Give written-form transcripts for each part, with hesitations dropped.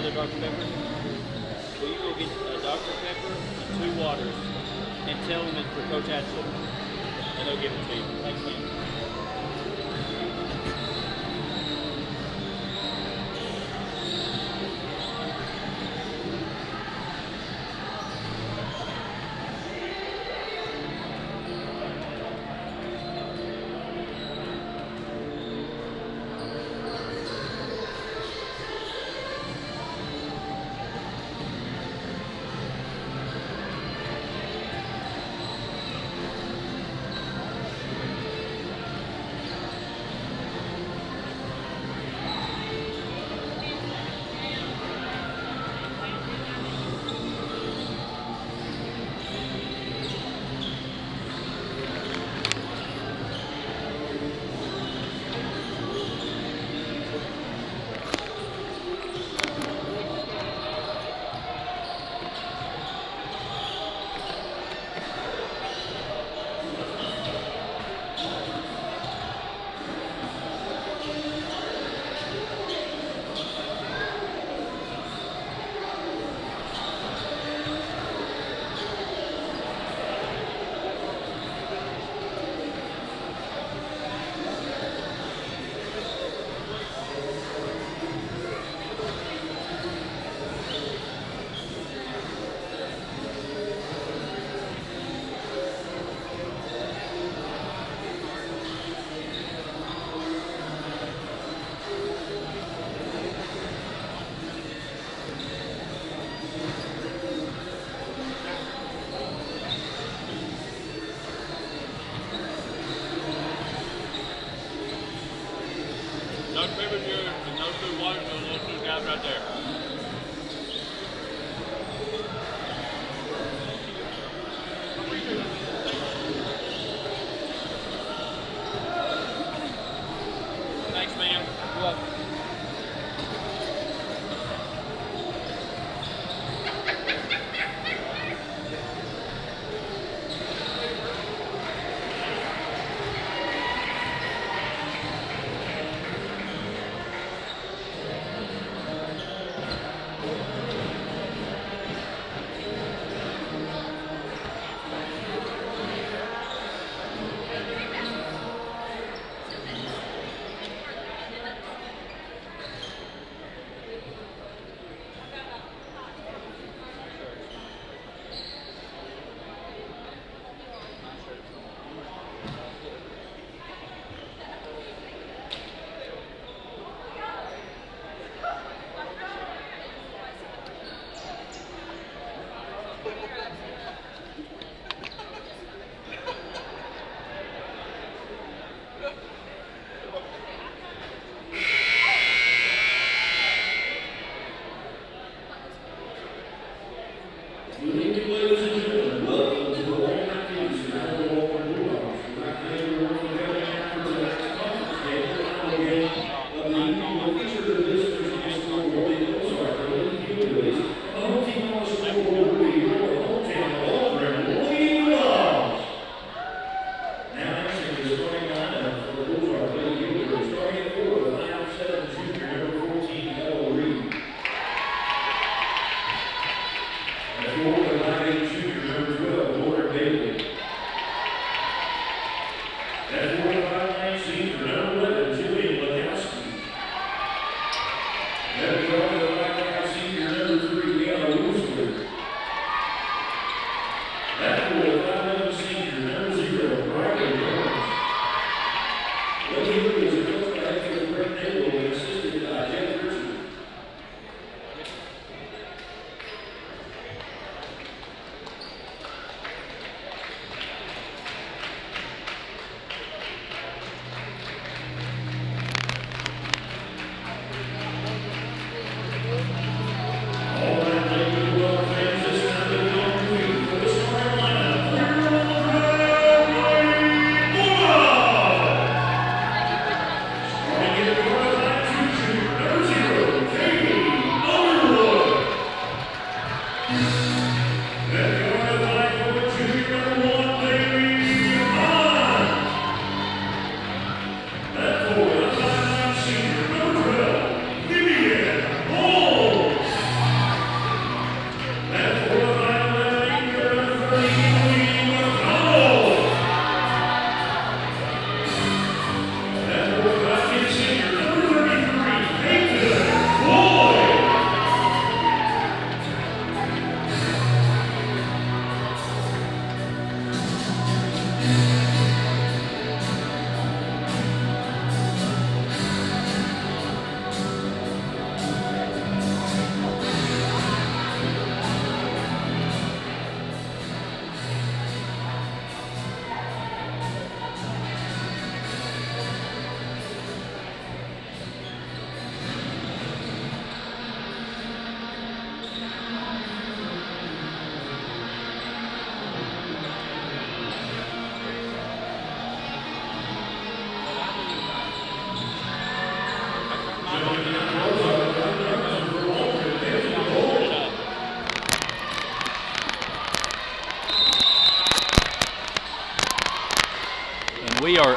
another Dr. Pepper? Will you go get a Dr. Pepper and 2 waters and tell them it's for Coach Ashley? And they'll give it to you. Thanks, man. Dr. Pepper's yours, and those 2 waters are those 2 guys right there. Thanks, man. You're welcome.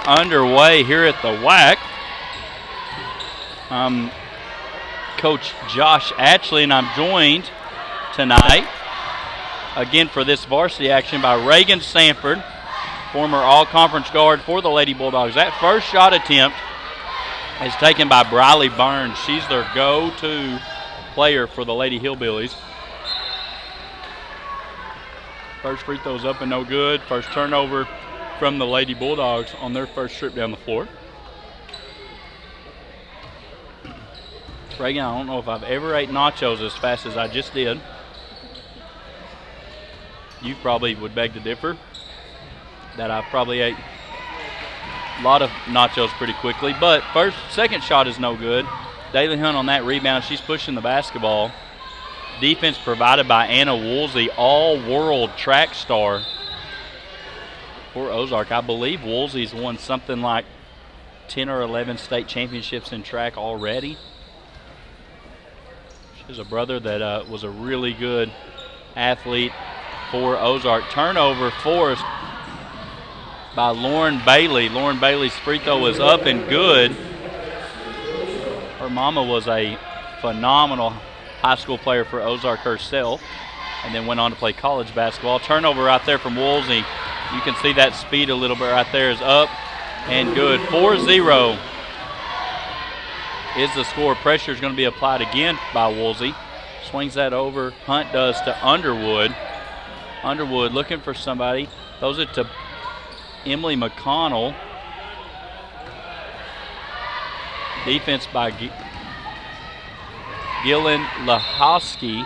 underway here at the WAC. I'm Coach Josh Atchley, and I'm joined tonight again for this varsity action by Reagan Sanford, former all-conference guard for the Lady Bulldogs. That first shot attempt is taken by Briley Burns. She's their go-to player for the Lady Hillbillies. First free throw's up and no good. First turnover from the Lady Bulldogs on their first trip down the floor. Reagan, I don't know if I've ever ate nachos as fast as I just did. You probably would beg to differ that I probably ate a lot of nachos pretty quickly. But second shot is no good. Daly Hunt on that rebound. She's pushing the basketball. Defense provided by Anna Woolsey, all-world track star for Ozark. I believe Woolsey's won something like 10 or 11 state championships in track already. She has a brother that was a really good athlete for Ozark. Turnover forced by Lauren Bailey. Lauren Bailey's free throw is up and good. Her mama was a phenomenal high school player for Ozark herself and then went on to play college basketball. Turnover right there from Woolsey. You can see that speed a little bit right there is up and good. 4-0 is the score. Pressure is going to be applied again by Woolsey. Swings that over. Hunt does to Underwood. Underwood looking for somebody. Throws it to Emily McConnell. Defense by Gillen Lahosky.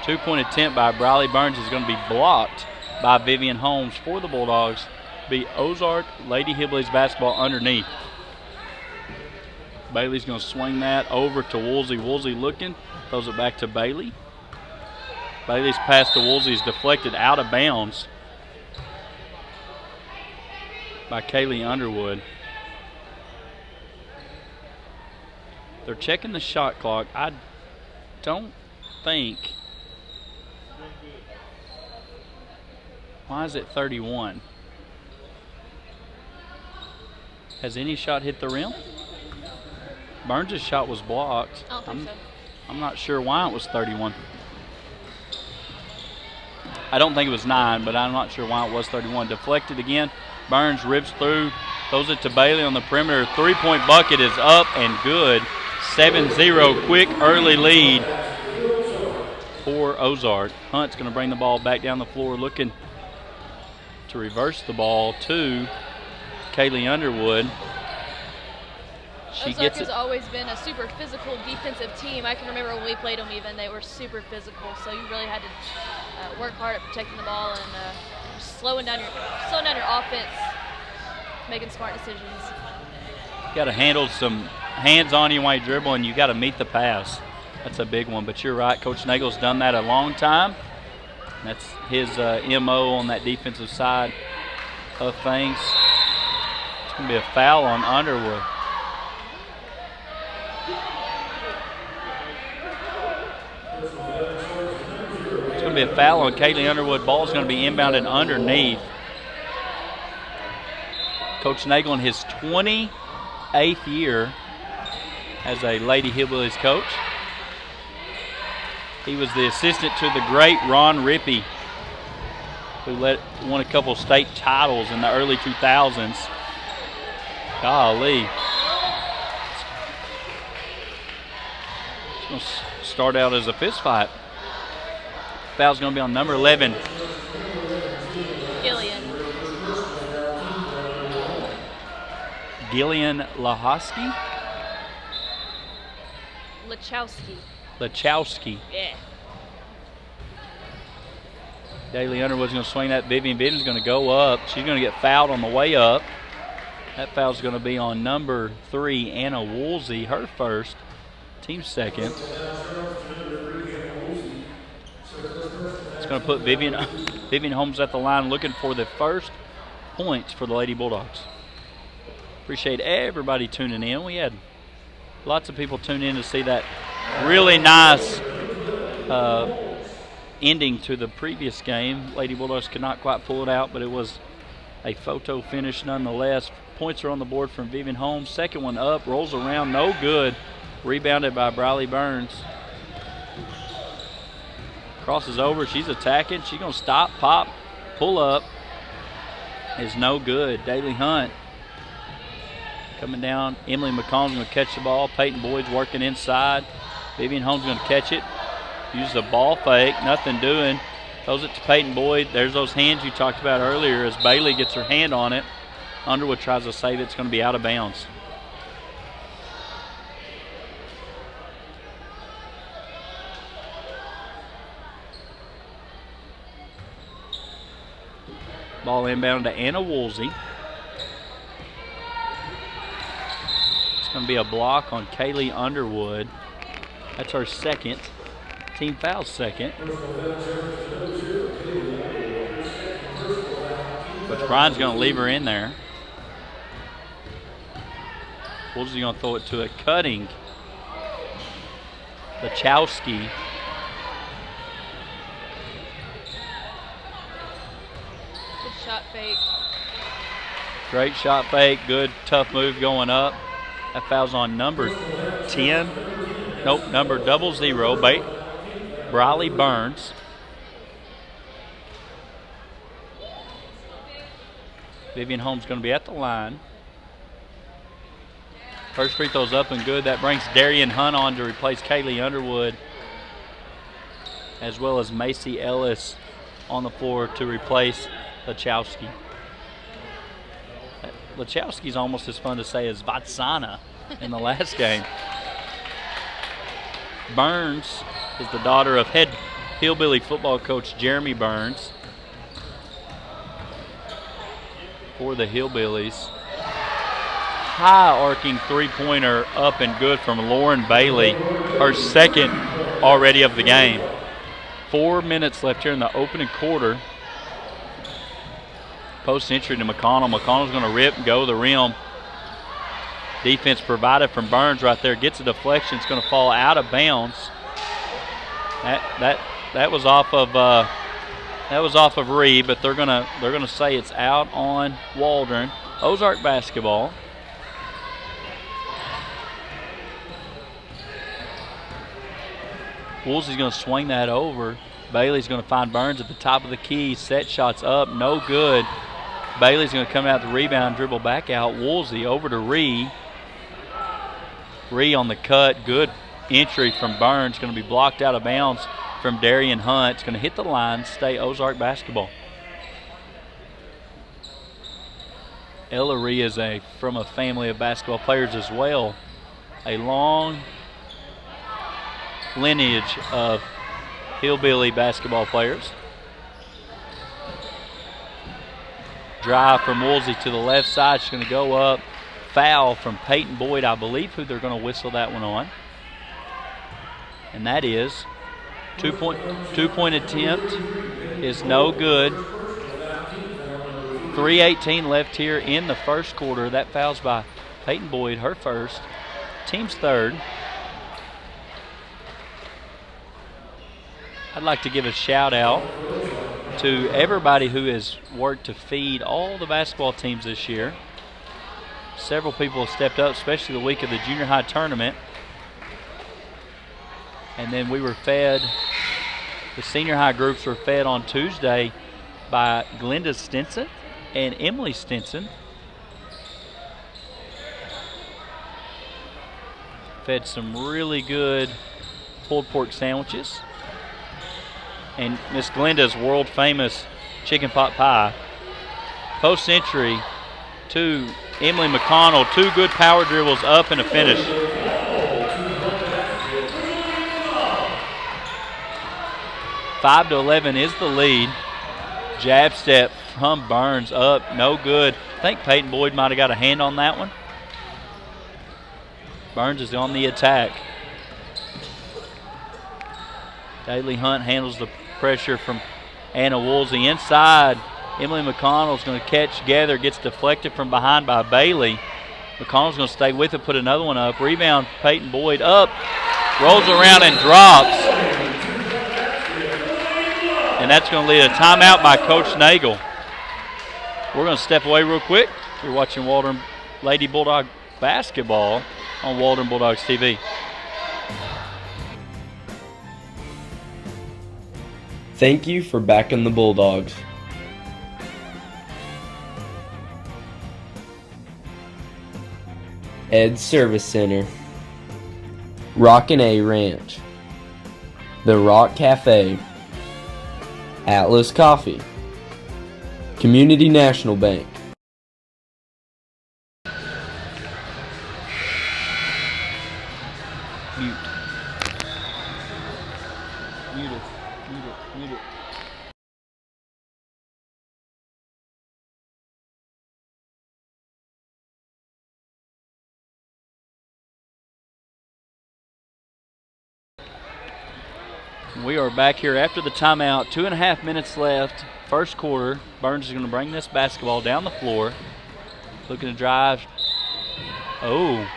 Two-point attempt by Briley Burns is going to be blocked by Vivian Holmes for the Bulldogs. Be Ozark Lady Hillbillies basketball underneath. Bailey's going to swing that over to Woolsey. Woolsey looking, throws it back to Bailey. Bailey's pass to Woolsey is deflected out of bounds by Kaylee Underwood. They're checking the shot clock. I don't think. Why is it 31? Has any shot hit the rim? Burns' shot was blocked. I don't think so. I'm not sure why it was 31. I don't think it was 9, but I'm not sure why it was 31. Deflected again. Burns rips through, throws it to Bailey on the perimeter. Three-point bucket is up and good. 7-0, quick early lead for Ozark. Hunt's going to bring the ball back down the floor, looking to reverse the ball to Kaylee Underwood. Ozark has always been a super physical defensive team. I can remember when we played them even, they were super physical, so you really had to work hard at protecting the ball and slowing down your offense, making smart decisions. You got to handle some hands on you while you dribble, and you got to meet the pass. That's a big one, but you're right. Coach Nagel's done that a long time. That's his MO on that defensive side of things. It's going to be a foul on Underwood. It's going to be a foul on Kaylee Underwood. Ball's going to be inbounded underneath. Coach Nagel in his 28th year as a Lady Hillbillies coach. He was the assistant to the great Ron Rippey, who won a couple state titles in the early 2000s. Golly. It's going to start out as a fist fight. Foul's going to be on number 11. Gillian Lahosky? Lachowski. Yeah. Daly Underwood's going to swing that. Vivian's going to go up. She's going to get fouled on the way up. That foul's going to be on number 3, Anna Woolsey, her first, team second. It's going to put Vivian Holmes at the line looking for the first points for the Lady Bulldogs. Appreciate everybody tuning in. We had lots of people tune in to see that really nice ending to the previous game. Lady Bulldogs could not quite pull it out, but it was A photo finish nonetheless. Points are on the board from Vivian Holmes. Second one up, rolls around, no good. Rebounded by Briley Burns. Crosses over, she's attacking. She's going to stop, pop, pull up. Is no good. Daly Hunt coming down. Emily McCollum's going to catch the ball. Peyton Boyd's working inside. Vivian Holmes going to catch it. Uses a ball fake, nothing doing. Throws it to Peyton Boyd. There's those hands you talked about earlier as Bailey gets her hand on it. Underwood tries to save it. It's going to be out of bounds. Ball inbound to Anna Woolsey. It's going to be a block on Kaylee Underwood. That's her second. Team foul second. But Brian's going to leave her in there. Woolsey's going to throw it to a cutting Lachowski. Shot fake. Great shot fake. Good tough move going up. That foul's on number 10. Nope, number 00. Briley Burns. Vivian Holmes going to be at the line. First free throw's up and good. That brings Darian Hunt on to replace Kaylee Underwood, as well as Macy Ellis on the floor to replace Lachowski. Lachowski's almost as fun to say as Vatsana in the last game. Burns is the daughter of head Hillbilly football coach Jeremy Burns for the Hillbillies. High arcing three-pointer up and good from Lauren Bailey, her second already of the game. 4 minutes left here in the opening quarter. Post entry to McConnell. McConnell's going to rip and go to the rim. Defense provided from Burns right there. Gets a deflection. It's going to fall out of bounds. That was off of Reed, but they're gonna say it's out on Waldron. Ozark basketball. Woolsey's going to swing that over. Bailey's going to find Burns at the top of the key. Set shots up, no good. Bailey's going to come out the rebound, dribble back out. Woolsey over to Ree. Ree on the cut. Good entry from Burns. Going to be blocked out of bounds from Darian Hunt. It's going to hit the line, stay Ozark basketball. Ella Ree is from a family of basketball players as well. A long lineage of Hillbilly basketball players. Drive from Woolsey to the left side. She's going to go up. Foul from Peyton Boyd, I believe, who they're going to whistle that one on. And that is two-point attempt is no good. 3:18 left here in the first quarter. That foul's by Peyton Boyd, her first. Team's third. I'd like to give a shout out to everybody who has worked to feed all the basketball teams this year. Several people have stepped up, especially the week of the junior high tournament. And then we were fed, the senior high groups were fed on Tuesday by Glenda Stinson and Emily Stinson. Fed some really good pulled pork sandwiches. And Miss Glenda's world famous chicken pot pie. Post entry to Emily McConnell. Two good power dribbles up and a finish. Five to 11 is the lead. Jab step from Burns up, no good. I think Peyton Boyd might have got a hand on that one. Burns is on the attack. Daly Hunt handles the pressure from Anna Woolsey inside. Emily McConnell's going to catch together, gets deflected from behind by Bailey. McConnell's going to stay with it, put another one up. Rebound, Peyton Boyd up, rolls around and drops. And that's going to lead a timeout by Coach Nagel. We're going to step away real quick. You're watching Waldron Lady Bulldog basketball on Waldron Bulldogs TV. Thank you for backing the Bulldogs. Ed Service Center, Rockin' A Ranch, The Rock Cafe, Atlas Coffee, Community National Bank. Mute. Mute it. Mute it. Mute it. We are back here after the timeout. 2.5 minutes left. First quarter. Burns is going to bring this basketball down the floor. Looking to drive. Oh.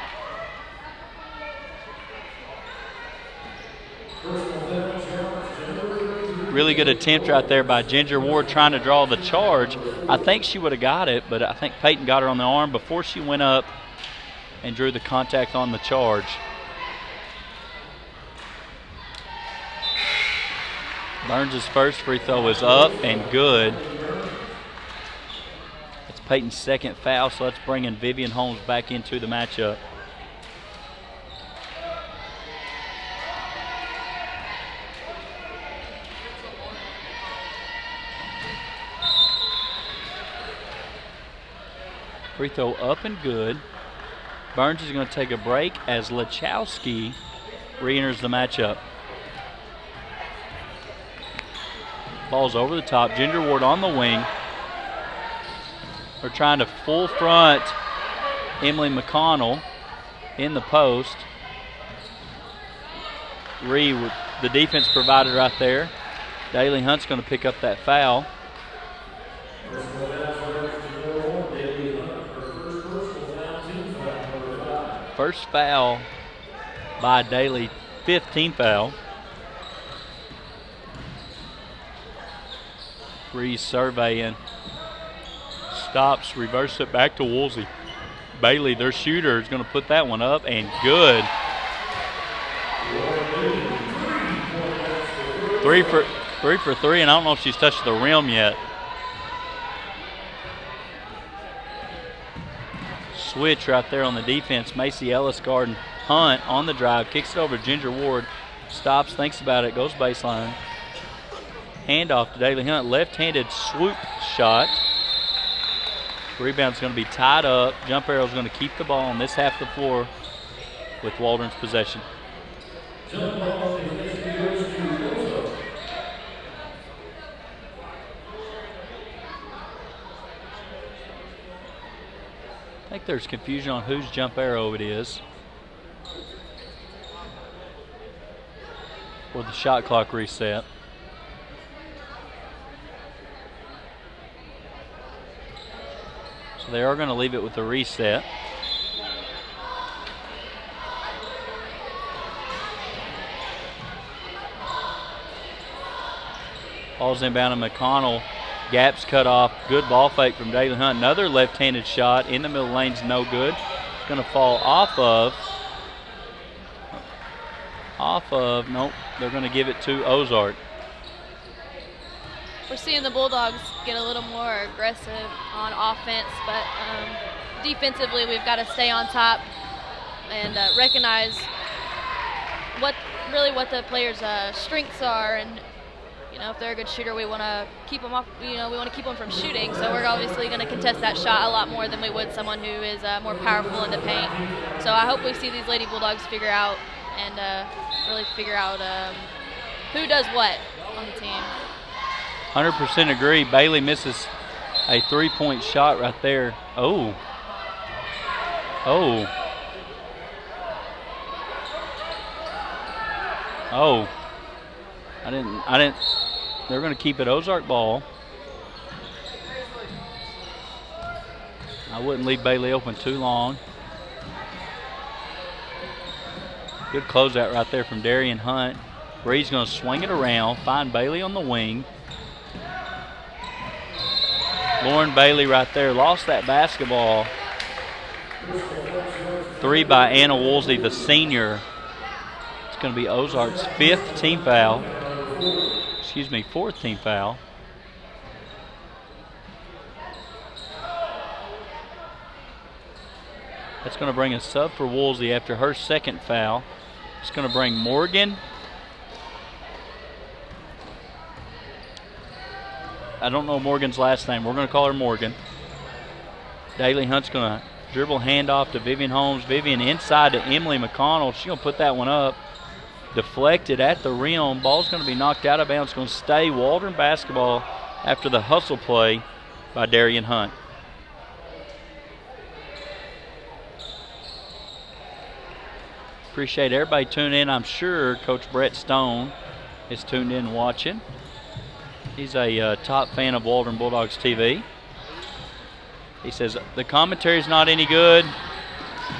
Really good attempt right there by Ginger Ward trying to draw the charge. I think she would have got it, but I think Peyton got her on the arm before she went up and drew the contact on the charge. Burns' first free throw is up and good. It's Peyton's second foul, so let's bring in Vivian Holmes back into the matchup. Free throw up and good. Burns is going to take a break as Lachowski re-enters the matchup. Ball's over the top. Ginger Ward on the wing. We're trying to full front Emily McConnell in the post. Ree with the defense provided right there. Daly Hunt's going to pick up that foul. First foul by Daly, 15th foul. Reese surveying. Stops, reverse it back to Woolsey. Bailey, their shooter, is going to put that one up, and good. 3 for 3, and I don't know if she's touched the rim yet. Switch right there on the defense. Macy Ellis guarding Hunt on the drive. Kicks it over to Ginger Ward. Stops, thinks about it, goes baseline. Handoff to Daly Hunt. Left-handed swoop shot. Rebound's going to be tied up. Jump arrow's going to keep the ball on this half of the floor with Waldron's possession. I think there's confusion on whose jump arrow it is. Or the shot clock reset. So they are going to leave it with the reset. Ball's inbound to McConnell. Gaps cut off. Good ball fake from Daly Hunt. Another left-handed shot in the middle lane's no good. It's going to fall off of, nope, they're going to give it to Ozark. We're seeing the Bulldogs get a little more aggressive on offense, but defensively we've got to stay on top and recognize what the players' strengths are, and if they're a good shooter, we want to keep them off. We want to keep them from shooting. So we're obviously going to contest that shot a lot more than we would someone who is more powerful in the paint. So I hope we see these Lady Bulldogs figure out who does what on the team. 100% agree. Bailey misses a three-point shot right there. Oh. I didn't. They're going to keep it Ozark ball. I wouldn't leave Bailey open too long. Good closeout right there from Darian Hunt. Bree's going to swing it around, find Bailey on the wing. Lauren Bailey right there lost that basketball. 3 by Anna Woolsey, the senior. It's going to be Ozark's 4th team foul. That's going to bring a sub for Woolsey after her 2nd foul. It's going to bring Morgan. I don't know Morgan's last name. We're going to call her Morgan. Daly Hunt's going to dribble handoff to Vivian Holmes. Vivian inside to Emily McConnell. She's going to put that one up. Deflected at the rim. Ball's going to be knocked out of bounds. It's going to stay Waldron basketball after the hustle play by Darian Hunt. Appreciate everybody tuning in. I'm sure Coach Brett Stone is tuned in watching. He's a top fan of Waldron Bulldogs TV. He says the commentary's not any good,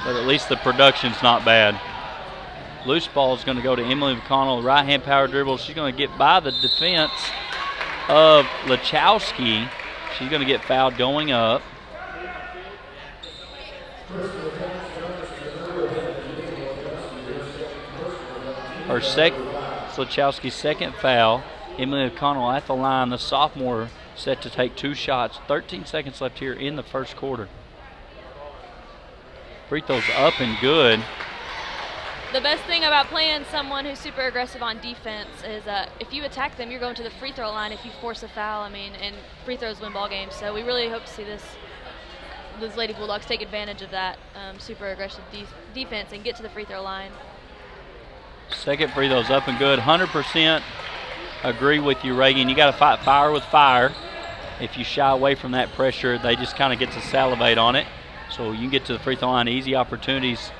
but at least the production's not bad. Loose ball is going to go to Emily McConnell. Right-hand power dribble. She's going to get by the defense of Lachowski. She's going to get fouled going up. Lachowski's 2nd foul. Emily McConnell at the line, the sophomore, set to take 2 shots. 13 seconds left here in the 1st quarter. Free throws up and good. The best thing about playing someone who's super aggressive on defense is if you attack them, you're going to the free throw line if you force a foul. And free throws win ball games. So we really hope to see those Lady Bulldogs take advantage of that super aggressive defense and get to the free throw line. 2nd free throw's up and good. 100% agree with you, Reagan. You got to fight fire with fire. If you shy away from that pressure, they just kind of get to salivate on it. So you can get to the free throw line, easy opportunities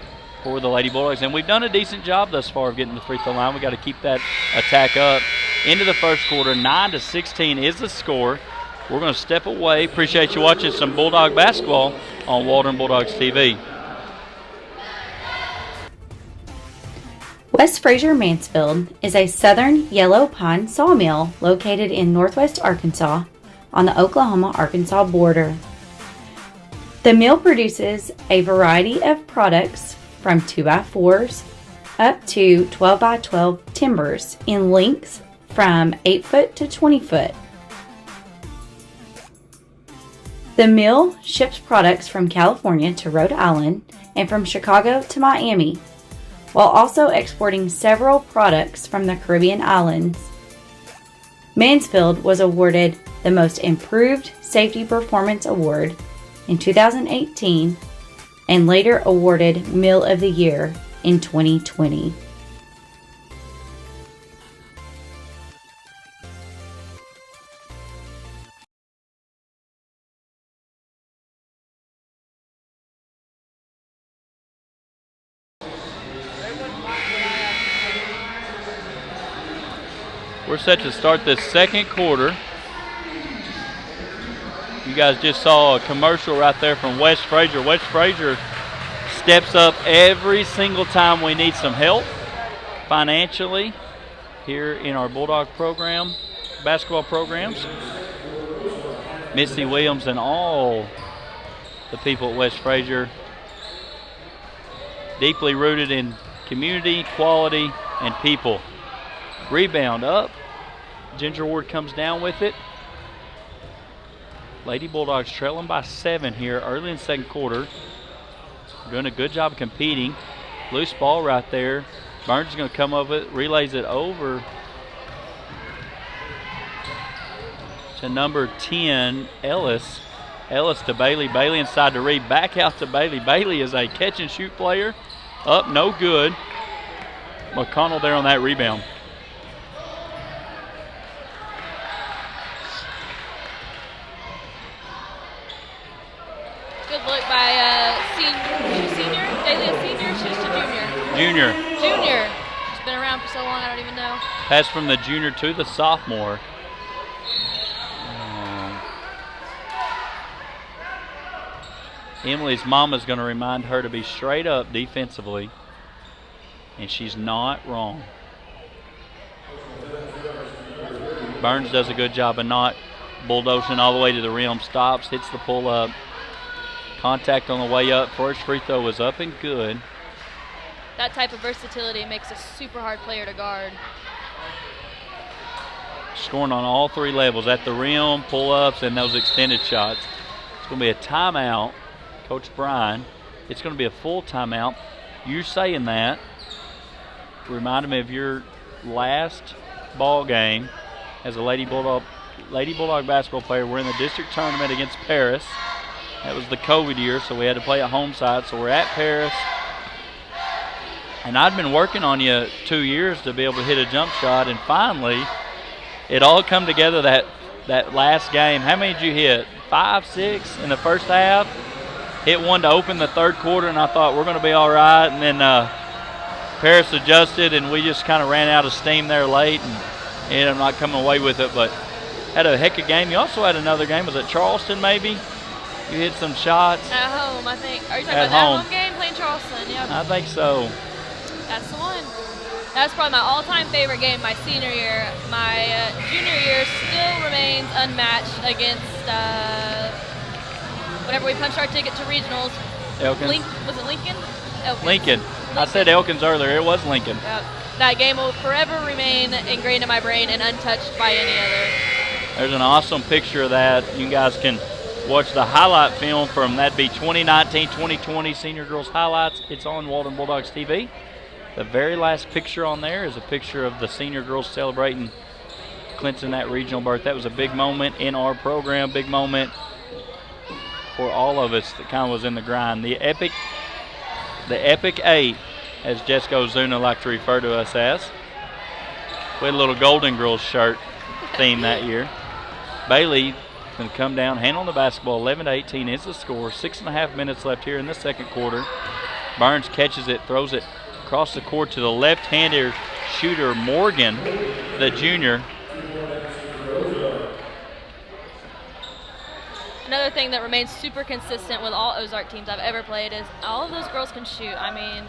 for the Lady Bulldogs. And we've done a decent job thus far of getting to the free throw line. We got to keep that attack up. Into the 1st quarter, 9-16 is the score. We're going to step away. Appreciate you watching some Bulldog basketball on Waldron Bulldogs TV. West Fraser Mansfield is a southern yellow pine sawmill located in northwest Arkansas on the Oklahoma-Arkansas border. The mill produces a variety of products from 2x4s up to 12x12 timbers in lengths from 8 foot to 20 foot. The mill ships products from California to Rhode Island and from Chicago to Miami, while also exporting several products from the Caribbean islands. Mansfield was awarded the Most Improved Safety Performance Award in 2018 and later awarded Mill of the Year in 2020. We're set to start this 2nd quarter. You guys just saw a commercial right there from West Fraser. West Fraser steps up every single time we need some help financially here in our Bulldog program, basketball programs. Missy Williams and all the people at West Fraser, deeply rooted in community, quality, and people. Rebound up. Ginger Ward comes down with it. Lady Bulldogs trailing by 7 here early in the 2nd quarter. Doing a good job competing. Loose ball right there. Burns is going to come up with it, relays it over to number 10, Ellis. Ellis to Bailey. Bailey inside to Reed. Back out to Bailey. Bailey is a catch and shoot player. Up, no good. McConnell there on that rebound. Good look by senior. Daly a senior. She's a junior. Junior. She's been around for so long, I don't even know. Pass from the junior to the sophomore. Emily's mama's going to remind her to be straight up defensively, and she's not wrong. Burns does a good job of not bulldozing all the way to the rim, stops, hits the pull-up. Contact on the way up. First free throw was up and good. That type of versatility makes a super hard player to guard. Scoring on all three levels, at the rim, pull-ups, and those extended shots. It's going to be a timeout, Coach Bryan. It's going to be a full timeout. You saying that reminded me of your last ball game as a Lady Bulldog basketball player. We're in the district tournament against Paris. That was the COVID year, so we had to play at home side. So we're at Paris. And I'd been working on you 2 years to be able to hit a jump shot, and finally it all come together that last game. How many did you hit? 5, 6 in the first half? Hit one to open the third quarter, and I thought we're going to be all right. And then Paris adjusted, and we just kind of ran out of steam there late and ended up not coming away with it. But had a heck of a game. You also had another game. Was it Charleston maybe? You hit some shots. At home, I think. Are you talking At about home. that home game playing Charleston? Yep. I think so. That's the one. That's probably my all-time favorite game my senior year. My junior year still remains unmatched against whenever we punched our ticket to regionals. Elkins. Was it Lincoln? Elkins. Lincoln. I said Elkins earlier. It was Lincoln. Yep. That game will forever remain ingrained in my brain and untouched by any other. There's an awesome picture of that. You guys can watch the highlight film from, that'd be 2019-2020 Senior Girls Highlights. It's on Walden Bulldogs TV. The very last picture on there is a picture of the senior girls celebrating clinching that regional berth. That was a big moment in our program, big moment for all of us that kind of was in the grind. The epic 8, as Jessica Ozuna liked to refer to us as. We had a little Golden Girls shirt theme that year. Bailey going to come down, handle the basketball. 11-18 is the score. 6.5 minutes left here in the second quarter. Burns catches it, throws it across the court to the left-handed shooter Morgan, the junior. Another thing that remains super consistent with all Ozark teams I've ever played is all of those girls can shoot. I mean,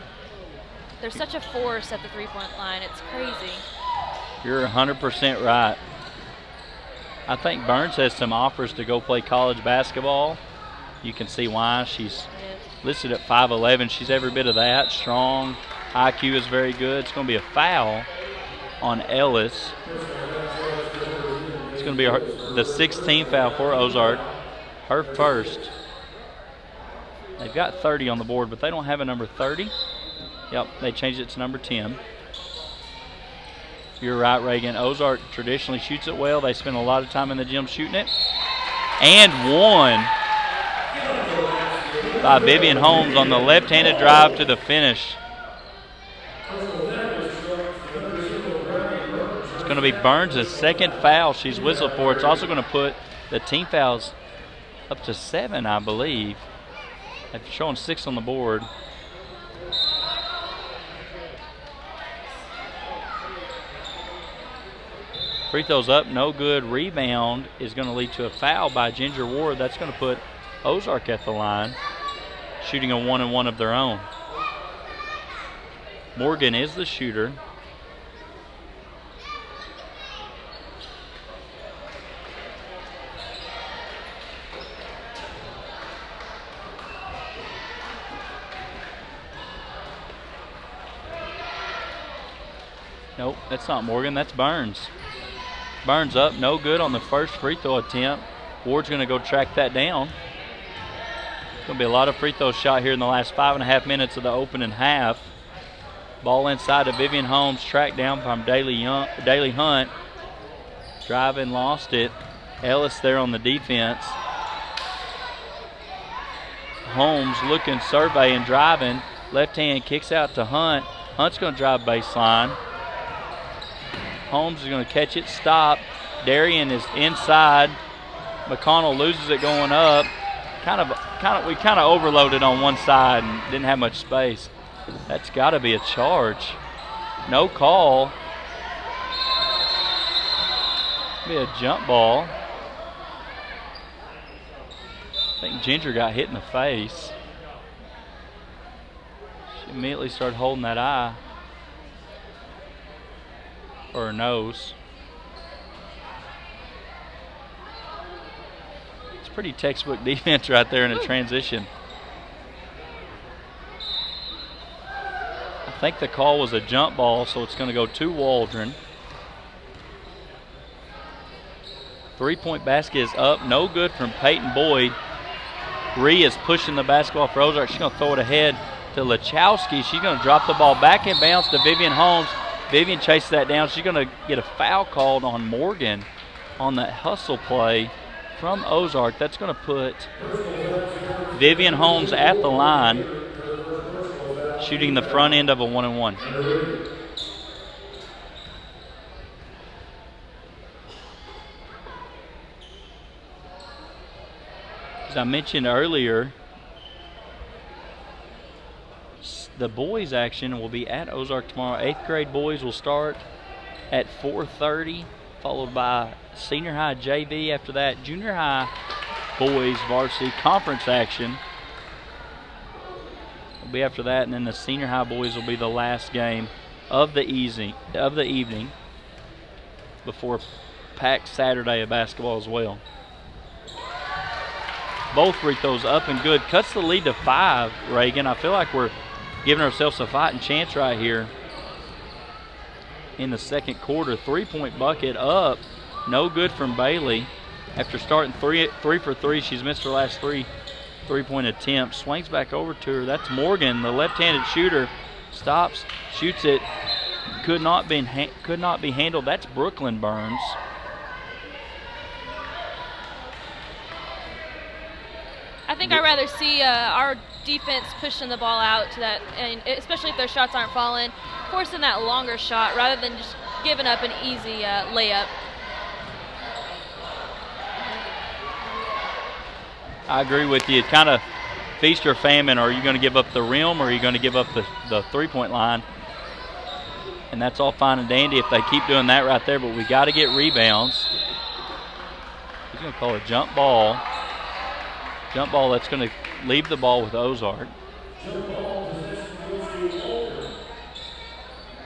they're such a force at the three-point line. It's crazy. You're 100% right. I think Burns has some offers to go play college basketball. You can see why. She's listed at 5'11". She's every bit of that. Strong. IQ is very good. It's going to be a foul on Ellis. It's going to be the 16th foul for Ozark. Her first. They've got 30 on the board, but they don't have a number 30. Yep, they changed it to number 10. You're right, Reagan. Ozark traditionally shoots it well. They spend a lot of time in the gym shooting it. And one by Vivian Holmes on the left-handed drive to the finish. It's going to be Burns' second foul she's whistled for. It's also going to put the team fouls up to 7, I believe. They're showing 6 on the board. Free throws up, no good. Rebound is going to lead to a foul by Ginger Ward. That's going to put Ozark at the line, shooting a 1-and-1 of their own. Morgan is the shooter. Nope, that's not Morgan, that's Burns. Burns up, no good on the first free throw attempt. Ward's going to go track that down. It's going to be a lot of free throws shot here in the last 5.5 minutes of the opening half. Ball inside to Vivian Holmes, tracked down from Daly Hunt. Driving, lost it. Ellis there on the defense. Holmes looking, surveying, driving. Left hand kicks out to Hunt. Hunt's going to drive baseline. Holmes is going to catch it, stop. Darian is inside. McConnell loses it going up. We kind of overloaded on one side and didn't have much space. That's got to be a charge. No call. Be a jump ball. I think Ginger got hit in the face. She immediately started holding that eye. Or her nose. pretty textbook defense right there in a transition. I think the call was a jump ball, so it's going to go to Waldron. 3-point basket is up. No good from Peyton Boyd. Rhea is pushing the basketball for Ozark. She's going to throw it ahead to Lachowski. She's going to drop the ball back and bounce to Vivian Holmes. Vivian chases that down. She's going to get a foul called on Morgan on that hustle play from Ozark. That's going to put Vivian Holmes at the line, shooting the front end of a 1-and-1. As I mentioned earlier, the boys action will be at Ozark tomorrow. 8th grade boys will start at 4:30, followed by senior high JV. After that, junior high boys varsity conference action will be after that, and then the senior high boys will be the last game of the evening before packed Saturday of basketball as well. Both free throws up and good. Cuts the lead to 5, Reagan. I feel like we're giving ourselves a fighting chance right here in the second quarter. 3-point bucket up. No good from Bailey. After starting 3 for 3, she's missed her last 3-point attempts. Swings back over to her. That's Morgan, the left-handed shooter. Stops, shoots it. Could not be handled. That's Brooklyn Burns. I think I'd rather see our defense pushing the ball out to that, and especially if their shots aren't falling, forcing that longer shot rather than just giving up an easy layup. I agree with you. Kind of feast or famine. Are you going to give up the rim, or are you going to give up the 3-point line? And that's all fine and dandy if they keep doing that right there, but we got to get rebounds. He's going to call a jump ball. Jump ball that's going to leave the ball with Ozark.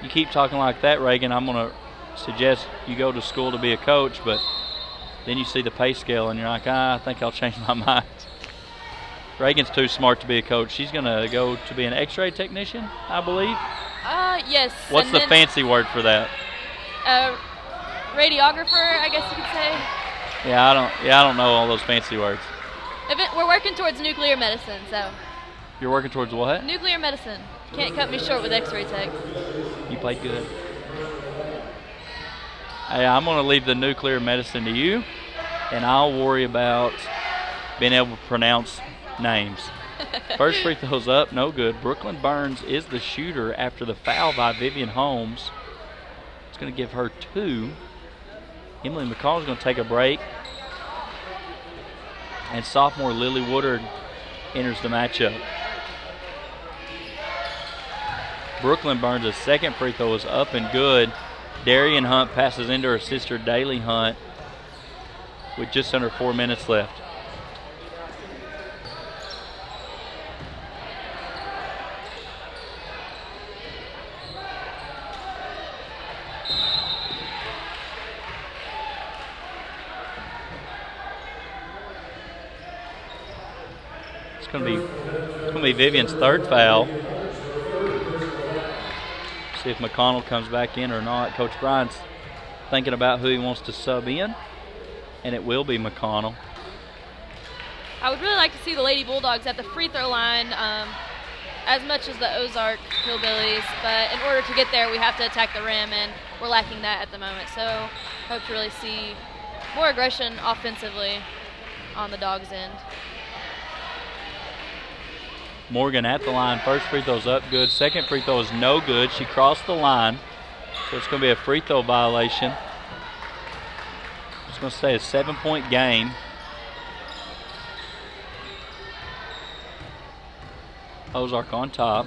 You keep talking like that, Reagan, I'm going to suggest you go to school to be a coach, but then you see the pay scale and you're like, I think I'll change my mind. Reagan's too smart to be a coach. She's going to go to be an x-ray technician, I believe. Yes. What's the fancy word for that? Radiographer, I guess you could say. Yeah, I don't know all those fancy words. We're working towards nuclear medicine, so. You're working towards what? Nuclear medicine. Can't cut me short with x-ray tech. You played good. Hey, I'm going to leave the nuclear medicine to you, and I'll worry about being able to pronounce names. First free throw's up, no good. Brooklyn Burns is the shooter after the foul by Vivian Holmes. It's going to give her 2. Emily McCall's going to take a break. And sophomore Lily Woodard enters the matchup. Brooklyn Burns' second free throw is up and good. Darian Hunt passes into her sister Daly Hunt with just under 4 minutes left. It's going to be Vivian's third foul. See if McConnell comes back in or not. Coach Bryan's thinking about who he wants to sub in, and it will be McConnell. I would really like to see the Lady Bulldogs at the free throw line as much as the Ozark Hillbillies, but in order to get there, we have to attack the rim, and we're lacking that at the moment. So hope to really see more aggression offensively on the Dogs' end. Morgan at the line. First free throw's up good. Second free throw is no good. She crossed the line. So it's going to be a free throw violation. It's going to stay a 7-point game. Ozark on top.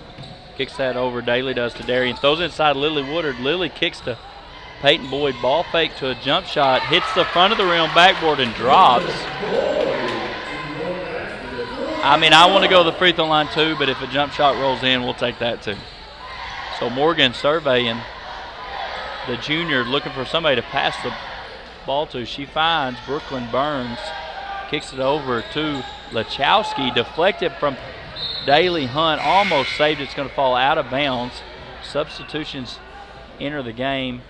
Kicks that over. Daly does to Darian. Throws inside Lily Woodard. Lily kicks to Peyton Boyd. Ball fake to a jump shot. Hits the front of the rim backboard and drops. I mean, I want to go to the free throw line too, but if a jump shot rolls in, we'll take that too. So Morgan surveying the junior, looking for somebody to pass the ball to. She finds Brooklyn Burns Kicks it over to Lachowski. Deflected from Daly Hunt. Almost saved. It's going to fall out of bounds. Substitutions enter the game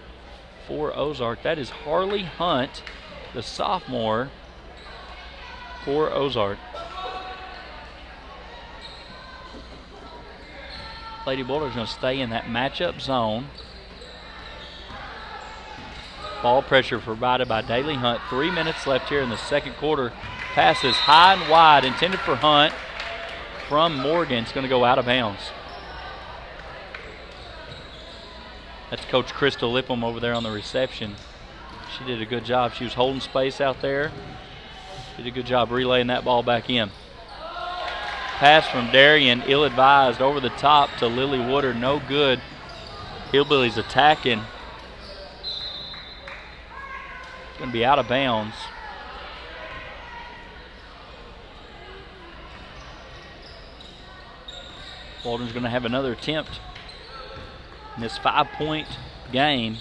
for Ozark. That is Harley Hunt, the sophomore for Ozark. Lady Boulder's going to stay in that matchup zone. Ball pressure provided by Daly Hunt. 3 minutes left here in the second quarter. Passes high and wide, intended for Hunt from Morgan. It's going to go out of bounds. That's Coach Crystal Lippum over there on the reception. She did a good job. She was holding space out there. Did a good job relaying that ball back in. Pass from Darian, ill-advised, over the top to Lily Woodard. No good. Hillbillies attacking. It's going to be out of bounds. Walden's going to have another attempt in this 5-point game.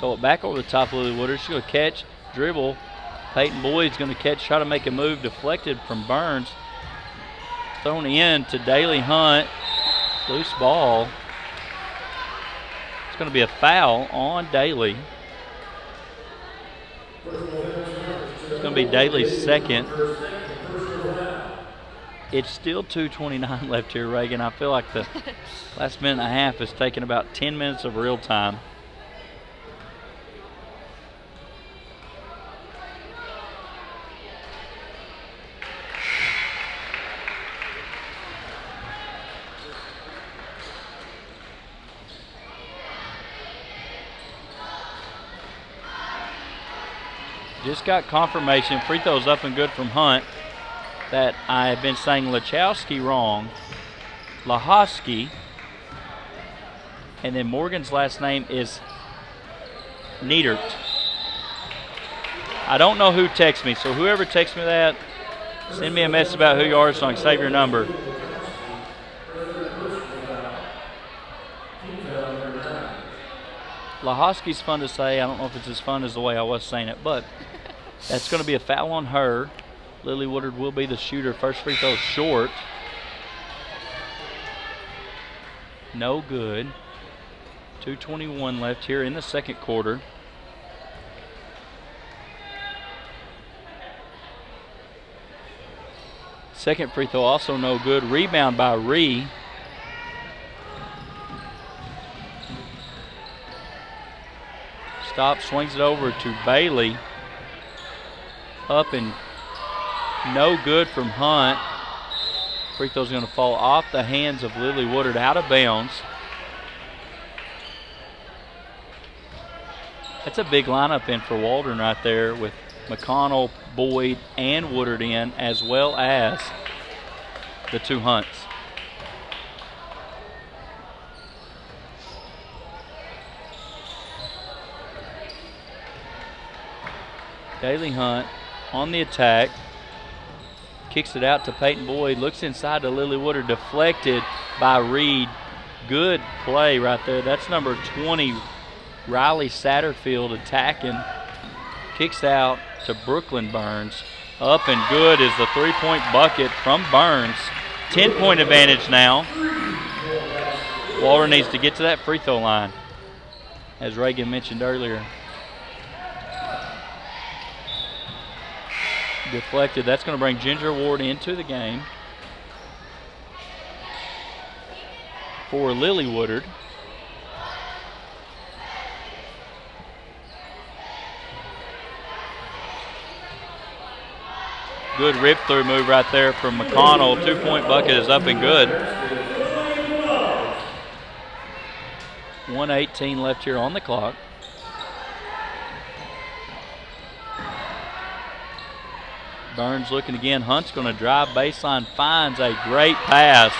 Throw it back over the top of Lily Woodard. She's going to catch, dribble. Peyton Boyd's going to catch, try to make a move. Deflected from Burns. Thrown in to Daly Hunt. Loose ball. It's going to be a foul on Daly. It's going to be Daly's second. It's still 2:29 left here, Reagan. I feel like the last minute and a half has taken about 10 minutes of real time. Just got confirmation. Free throw's up and good from Hunt. That I have been saying Lachowski wrong. Lahosky. And then Morgan's last name is Niedert. I don't know who texts me, so whoever texts me that, send me a message about who you are so I can save your number. Lahosky's fun to say. I don't know if it's as fun as the way I was saying it, but that's going to be a foul on her. Lily Woodard will be the shooter. First free throw short. No good. 2:21 left here in the second quarter. Second free throw also no good. Rebound by Ree. Stop, swings it over to Bailey. Up and no good from Hunt. Free throw's going to fall off the hands of Lily Woodard, out of bounds. That's a big lineup in for Walden right there with McConnell, Boyd, and Woodard in, as well as the two Hunts. Daly Hunt on the attack. Kicks it out to Peyton Boyd. Looks inside to Lily Woodard. Deflected by Reed. Good play right there. That's number 20, Riley Satterfield, attacking. Kicks out to Brooklyn Burns. Up and good is the three-point bucket from Burns. 10-point advantage now. Waller needs to get to that free throw line, as Reagan mentioned earlier. Deflected. That's going to bring Ginger Ward into the game for Lily Woodard. Good rip-through move right there from McConnell. Two-point bucket is up and good. 1:18 left here on the clock. Burns looking again. Hunt's going to drive baseline, finds a great pass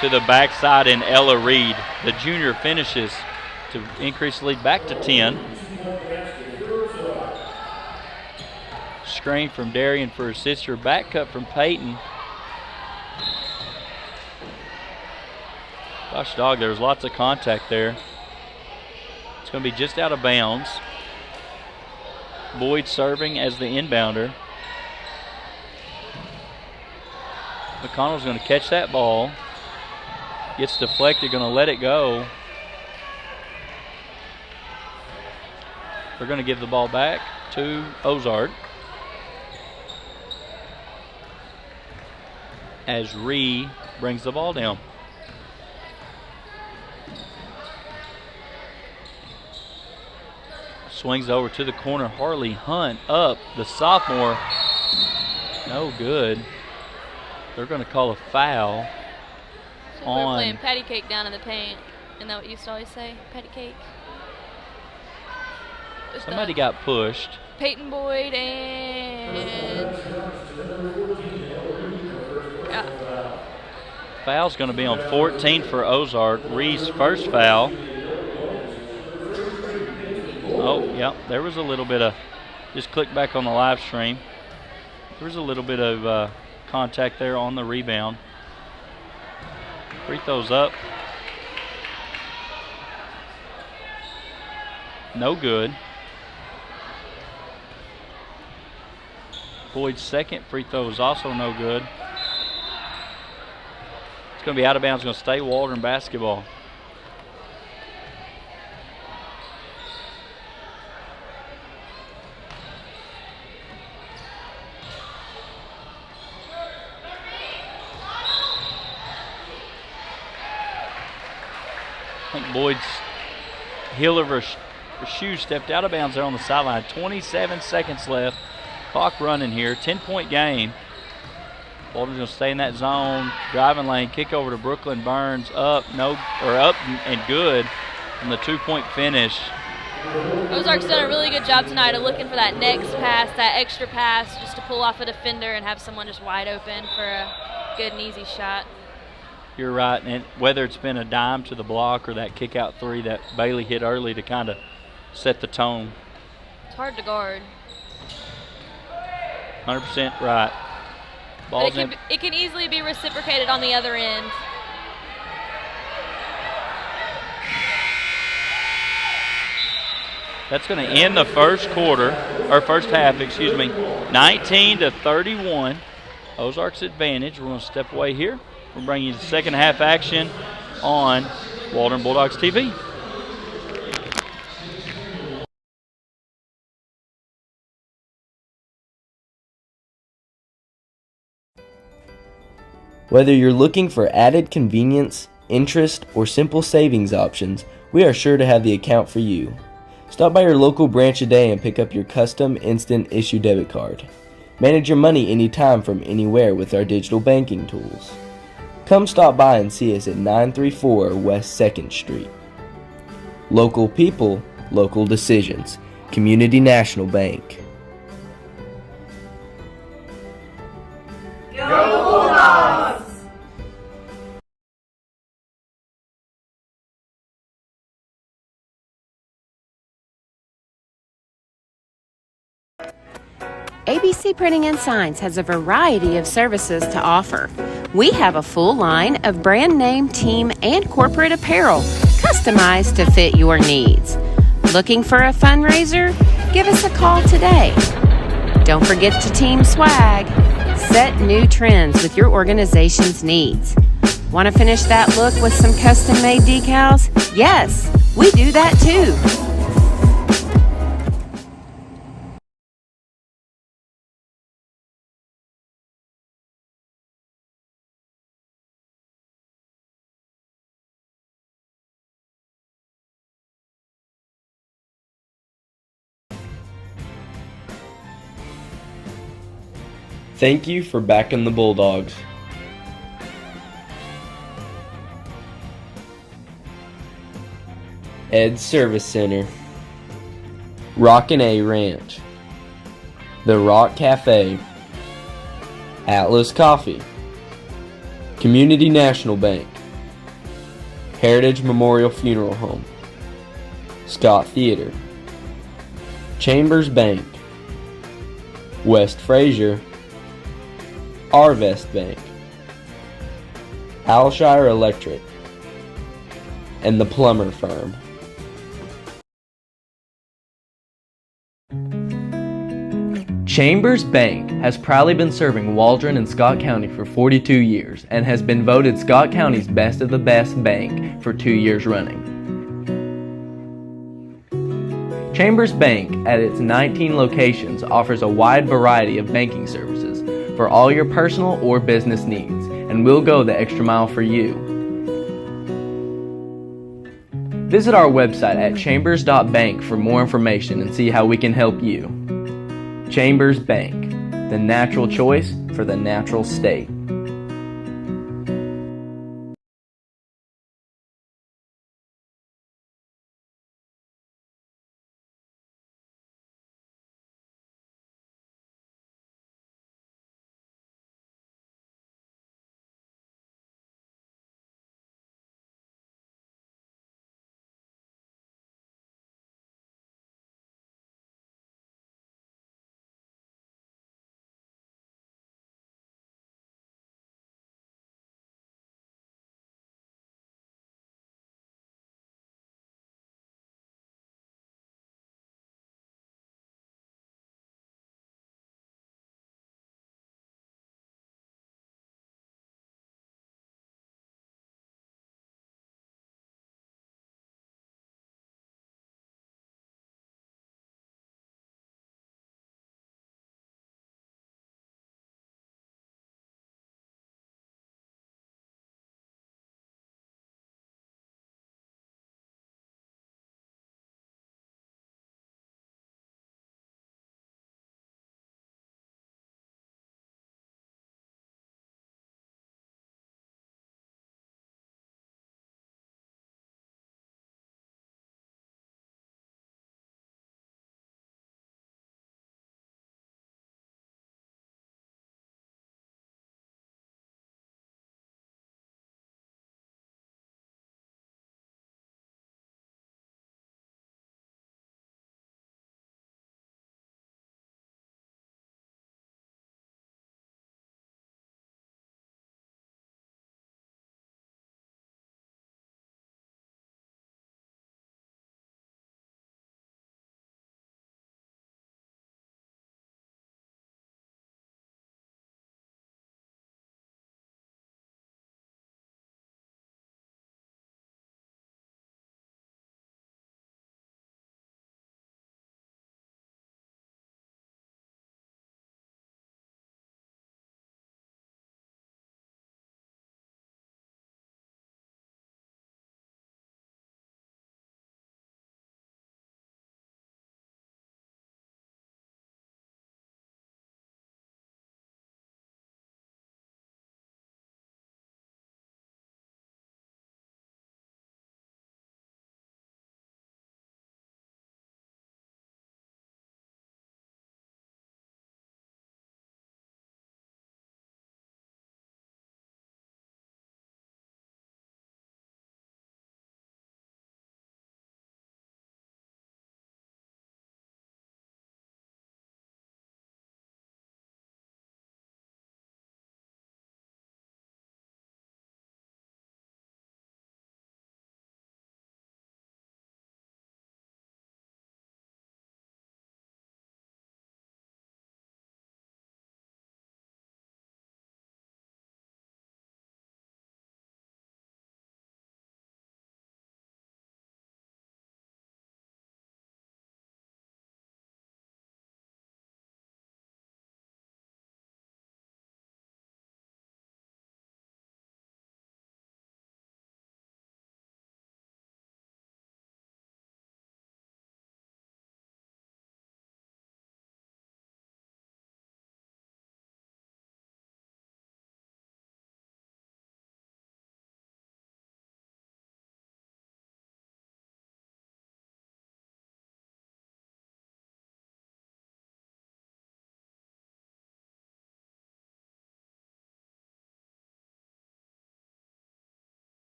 to the backside in Ella Reed. The junior finishes to increase the lead back to 10. Screen from Darian for her sister. Back cut from Peyton. Gosh dog, there's lots of contact there. It's going to be just out of bounds. Boyd serving as the inbounder. McConnell's going to catch that ball. Gets deflected, going to let it go. They're going to give the ball back to Ozark as Ree brings the ball down. Swings over to the corner. Harley Hunt up, the sophomore. No good. They're going to call a foul So on. we're playing patty cake down in the paint. Isn't that what you used to always say? Patty cake. Just Somebody got pushed. Peyton Boyd and Foul's going to be on 14 for Ozark. Ree's first foul. Oh, yeah, there was a little bit of, just click back on the live stream. There was a little bit of contact there on the rebound. Free throws up. No good. Boyd's second free throw is also no good. It's going to be out of bounds. Going to stay Waldron basketball. I think Boyd's heel of her shoe stepped out of bounds there on the sideline. 27 seconds left. Clock running here. 10-point game. Waldron's going to stay in that zone. Driving lane. Kick over to Brooklyn Burns. Up and good from the 2-point finish. Ozark's done a really good job tonight of looking for that next pass, that extra pass, just to pull off a defender and have someone just wide open for a good and easy shot. You're right, and whether it's been a dime to the block or that kick-out three that Bailey hit early to kind of set the tone. It's hard to guard. 100% right. But it can easily be reciprocated on the other end. That's going to end the first half, 19-31. Ozark's advantage. We're going to step away here. We'll bring you the second half action on Waldron Bulldogs TV. Whether you're looking for added convenience, interest, or simple savings options, we are sure to have the account for you. Stop by your local branch today and pick up your custom instant issue debit card. Manage your money anytime from anywhere with our digital banking tools. Come stop by and see us at 934 West 2nd Street. Local people, local decisions. Community National Bank. Go Bulldogs! ABC Printing and Signs has a variety of services to offer. We have a full line of brand name, team, and corporate apparel customized to fit your needs. Looking for a fundraiser? Give us a call today. Don't forget to team swag. Set new trends with your organization's needs. Want to finish that look with some custom-made decals? Yes, we do that too. Thank you for backing the Bulldogs. Ed Service Center, Rockin' A Ranch, The Rock Cafe, Atlas Coffee, Community National Bank, Heritage Memorial Funeral Home, Scott Theater, Chambers Bank, West Fraser, Arvest Bank, Alshire Electric, and the Plumber Firm. Chambers Bank has proudly been serving Waldron and Scott County for 42 years and has been voted Scott County's best of the best bank for 2 years running. Chambers Bank, at its 19 locations, offers a wide variety of banking services for all your personal or business needs, and we'll go the extra mile for you. Visit our website at chambers.bank for more information and see how we can help you. Chambers Bank, the natural choice for the natural state.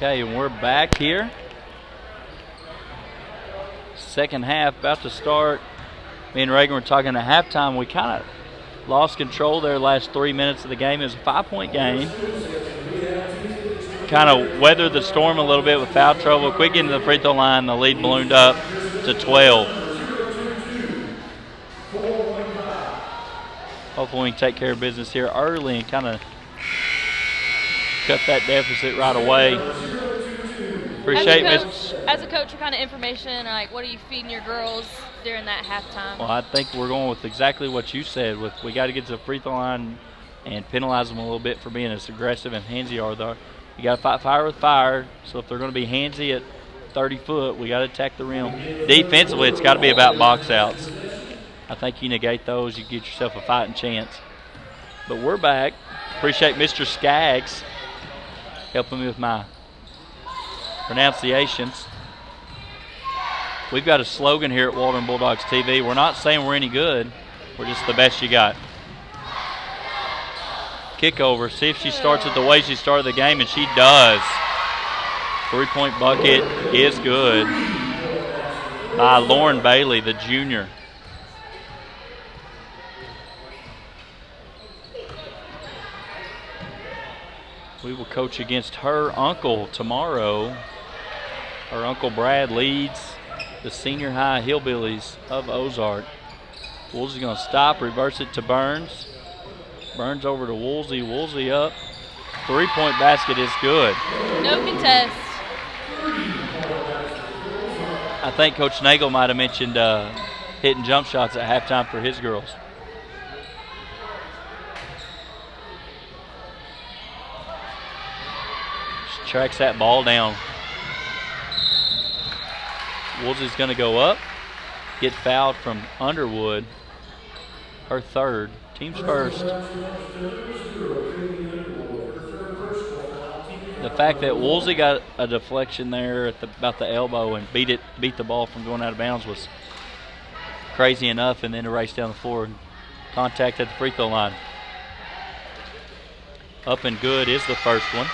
Okay, and we're back here. Second half about to start. Me and Reagan were talking at halftime. We kind of lost control there last 3 minutes of the game. It was a 5-point game. Kind of weathered the storm a little bit with foul trouble. Quick into the free throw line, the lead ballooned up to 12. Hopefully we can take care of business here early and kind of cut that deficit right away. Appreciate As a coach, what kind of information, like what are you feeding your girls during that halftime? Well, I think we're going with exactly what you said. We got to get to the free throw line and penalize them a little bit for being as aggressive and handsy are. You got to fight fire with fire. So if they're going to be handsy at 30 foot, we got to attack the rim. Defensively, it's got to be about box outs. I think you negate those, you get yourself a fighting chance. But we're back. Appreciate Mr. Skaggs helping me with my pronunciations. We've got a slogan here at Walden Bulldogs TV. We're not saying we're any good. We're just the best you got. Kickover. See if she starts it the way she started the game, and she does. 3-point bucket is good by Lauren Bailey, the junior. We will coach against her uncle tomorrow. Her Uncle Brad leads the senior high Hillbillies of Ozark. Woolsey's going to stop, reverse it to Burns. Burns over to Woolsey. Woolsey up. 3-point basket is good. No contest. I think Coach Nagel might have mentioned hitting jump shots at halftime for his girls. Tracks that ball down. Woolsey's going to go up, get fouled from Underwood, her third, team's first. The fact that Woolsey got a deflection there at about the elbow and beat the ball from going out of bounds was crazy enough, and then to race down the floor and contact at the free throw line. Up and good is the first one.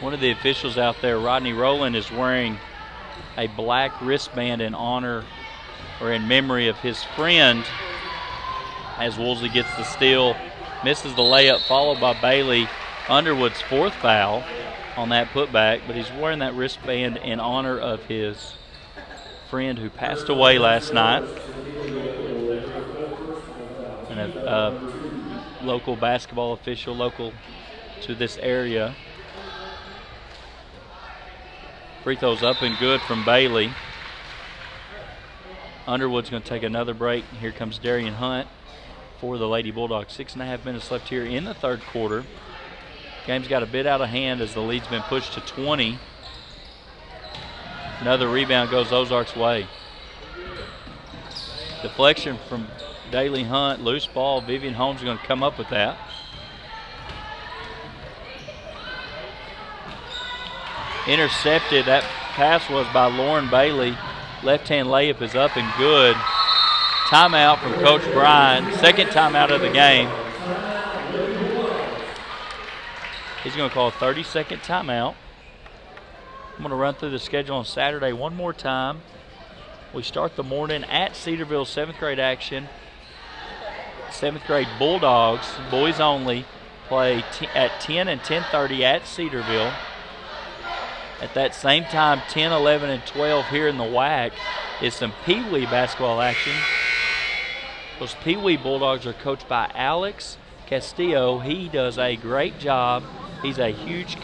One of the officials out there, Rodney Rowland, is wearing a black wristband in honor or in memory of his friend as Woolsey gets the steal, misses the layup, followed by Bailey. Underwood's fourth foul on that putback, but he's wearing that wristband in honor of his friend who passed away last night. And a local basketball official, local to this area. Free throws up and good from Bailey. Underwood's going to take another break. Here comes Darian Hunt for the Lady Bulldogs. 6.5 minutes left here in the third quarter. Game's got a bit out of hand as the lead's been pushed to 20. Another rebound goes Ozark's way. Deflection from Daly Hunt, loose ball. Vivian Holmes is going to come up with that. Intercepted. That pass was by Lauren Bailey. Left-hand layup is up and good. Timeout from Coach Bryan. Second timeout of the game. He's going to call a 30-second timeout. I'm going to run through the schedule on Saturday one more time. We start the morning at Cedarville, 7th grade action. 7th grade Bulldogs, boys only, play at 10 and 10:30 at Cedarville. At that same time, 10, 11, and 12 here in the WAC is some Pee Wee basketball action. Those Pee Wee Bulldogs are coached by Alex Castillo. He does a great job. He's a huge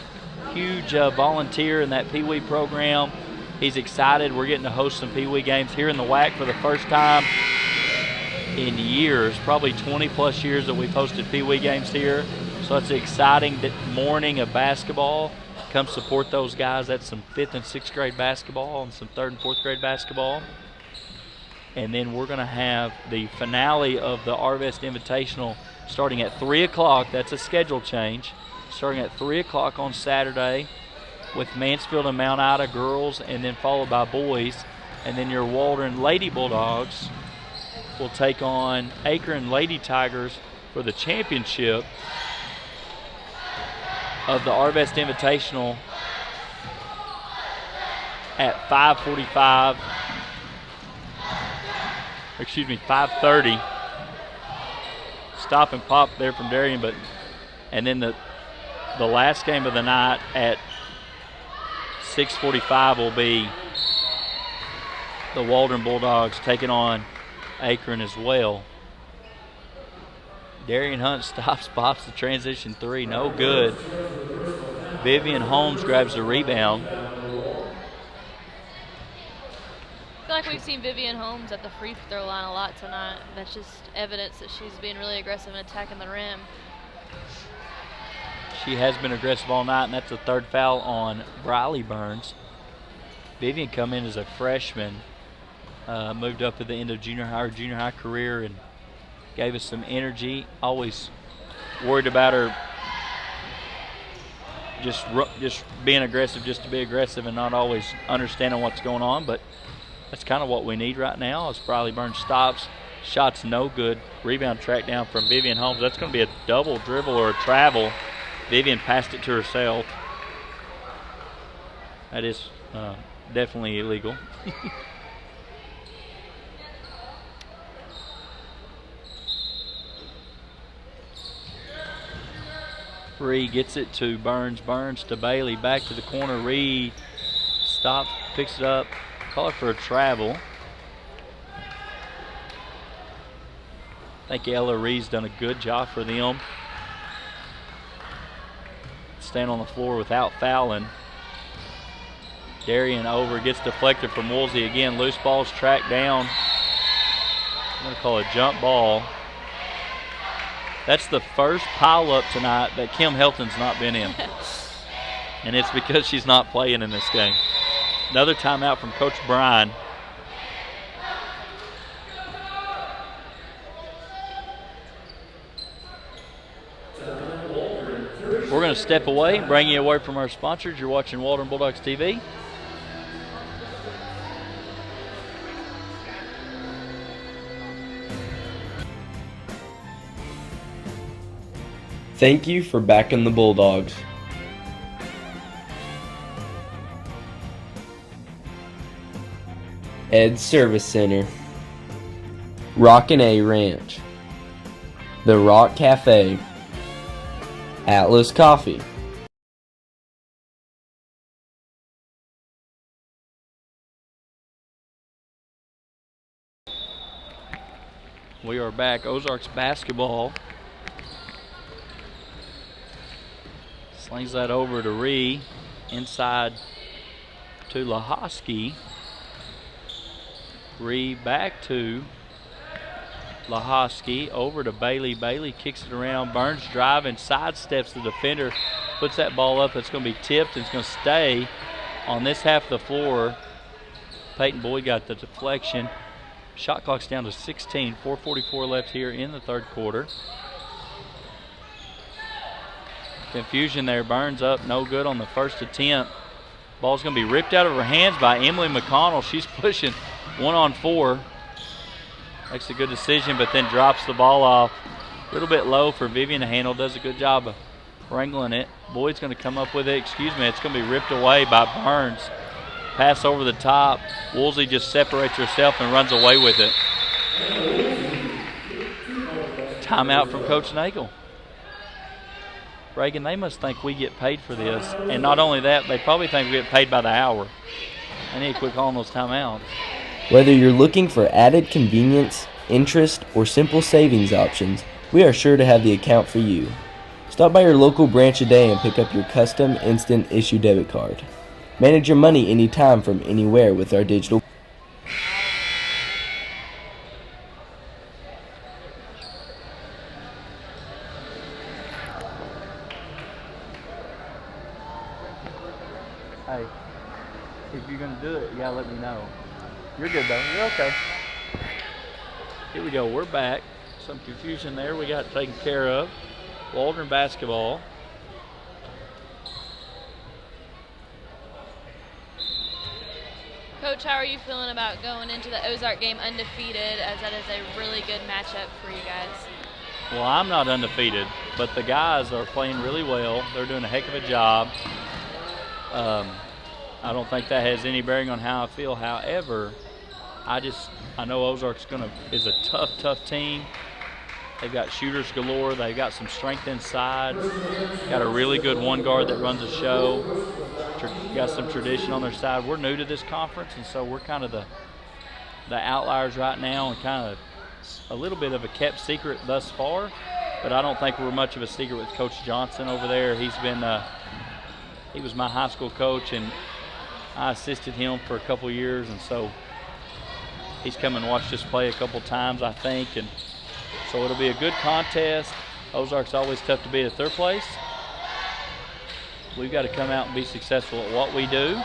volunteer in that Pee Wee program. He's excited. We're getting to host some Pee Wee games here in the WAC for the first time in years, probably 20-plus years that we've hosted Pee Wee games here. So it's an exciting morning of basketball. Come support those guys. That's some 5th and 6th grade basketball and some 3rd and 4th grade basketball. And then we're going to have the finale of the Arvest Invitational starting at 3 o'clock. That's a schedule change. starting at 3 o'clock on Saturday with Mansfield and Mount Ida girls, and then followed by boys. And then your Waldron Lady Bulldogs will take on Akron Lady Tigers for the championship of the Arvest Invitational at 5:30. Stop and pop there from Darien, and then the last game of the night at 6:45 will be the Waldron Bulldogs taking on Akron as well. Darian Hunt stops, pops the transition three, no good. Vivian Holmes grabs the rebound. I feel like we've seen Vivian Holmes at the free throw line a lot tonight. That's just evidence that she's being really aggressive in attacking the rim. She has been aggressive all night, and that's the third foul on Briley Burns. Vivian come in as a freshman, moved up at the end of her junior high career, and gave us some energy. Always worried about her just being aggressive just to be aggressive and not always understanding what's going on, but that's kind of what we need right now as Briley Burns stops. Shot's no good. Rebound track down from Vivian Holmes. That's going to be a double dribble or a travel. Vivian passed it to herself. That is definitely illegal. Reed gets it to Burns. Burns to Bailey. Back to the corner. Reed stops, picks it up. Call it for a travel. I think Ella Reed's done a good job for them. Stand on the floor without fouling. Darian over, gets deflected from Woolsey again. Loose ball's tracked down. I'm going to call it a jump ball. That's the first pile-up tonight that Kim Helton's not been in. And it's because she's not playing in this game. Another timeout from Coach Bryan. We're going to step away and bring you away from our sponsors. You're watching Waldron Bulldogs TV. Thank you for backing the Bulldogs. Ed Service Center, Rockin' A Ranch, The Rock Cafe, Atlas Coffee, We are back. Ozarks basketball. Slings that over to Ree. Inside to Lahosky. Ree back to Lahosky. Over to Bailey. Bailey kicks it around. Burns driving. Sidesteps the defender. Puts that ball up. It's going to be tipped. It's going to stay on this half of the floor. Peyton Boyd got the deflection. Shot clock's down to 16. 4:44 left here in the third quarter. Confusion there. Burns up. No good on the first attempt. Ball's going to be ripped out of her hands by Emily McConnell. She's pushing 1-on-4. Makes a good decision, but then drops the ball off. A little bit low for Vivian to handle. Does a good job of wrangling it. Boyd's going to come up with it. It's going to be ripped away by Burns. Pass over the top. Woolsey just separates herself and runs away with it. Timeout from Coach Nagel. Reagan, they must think we get paid for this. And not only that, they probably think we get paid by the hour. They need to quit calling those timeouts. Whether you're looking for added convenience, interest, or simple savings options, we are sure to have the account for you. Stop by your local branch today and pick up your custom instant issue debit card. Manage your money anytime from anywhere with our digital. Hey, if you're going to do it, you got to let me know. You're good, though. You're okay. Here we go. We're back. Some confusion there we got taken care of. Waldron basketball. Coach, how are you feeling about going into the Ozark game undefeated, as that is a really good matchup for you guys? Well, I'm not undefeated, but the guys are playing really well. They're doing a heck of a job. I don't think that has any bearing on how I feel. However, I know Ozark's is a tough team. They've got shooters galore. They've got some strength inside. Got a really good one guard that runs a show. Got some tradition on their side. We're new to this conference, and so we're kind of the outliers right now, and kind of a little bit of a kept secret thus far. But I don't think we're much of a secret with Coach Johnson over there. He was my high school coach, and I assisted him for a couple years, and so he's come and watched us play a couple times, I think, and so it'll be a good contest. Ozark's always tough to beat at their place. We've got to come out and be successful at what we do.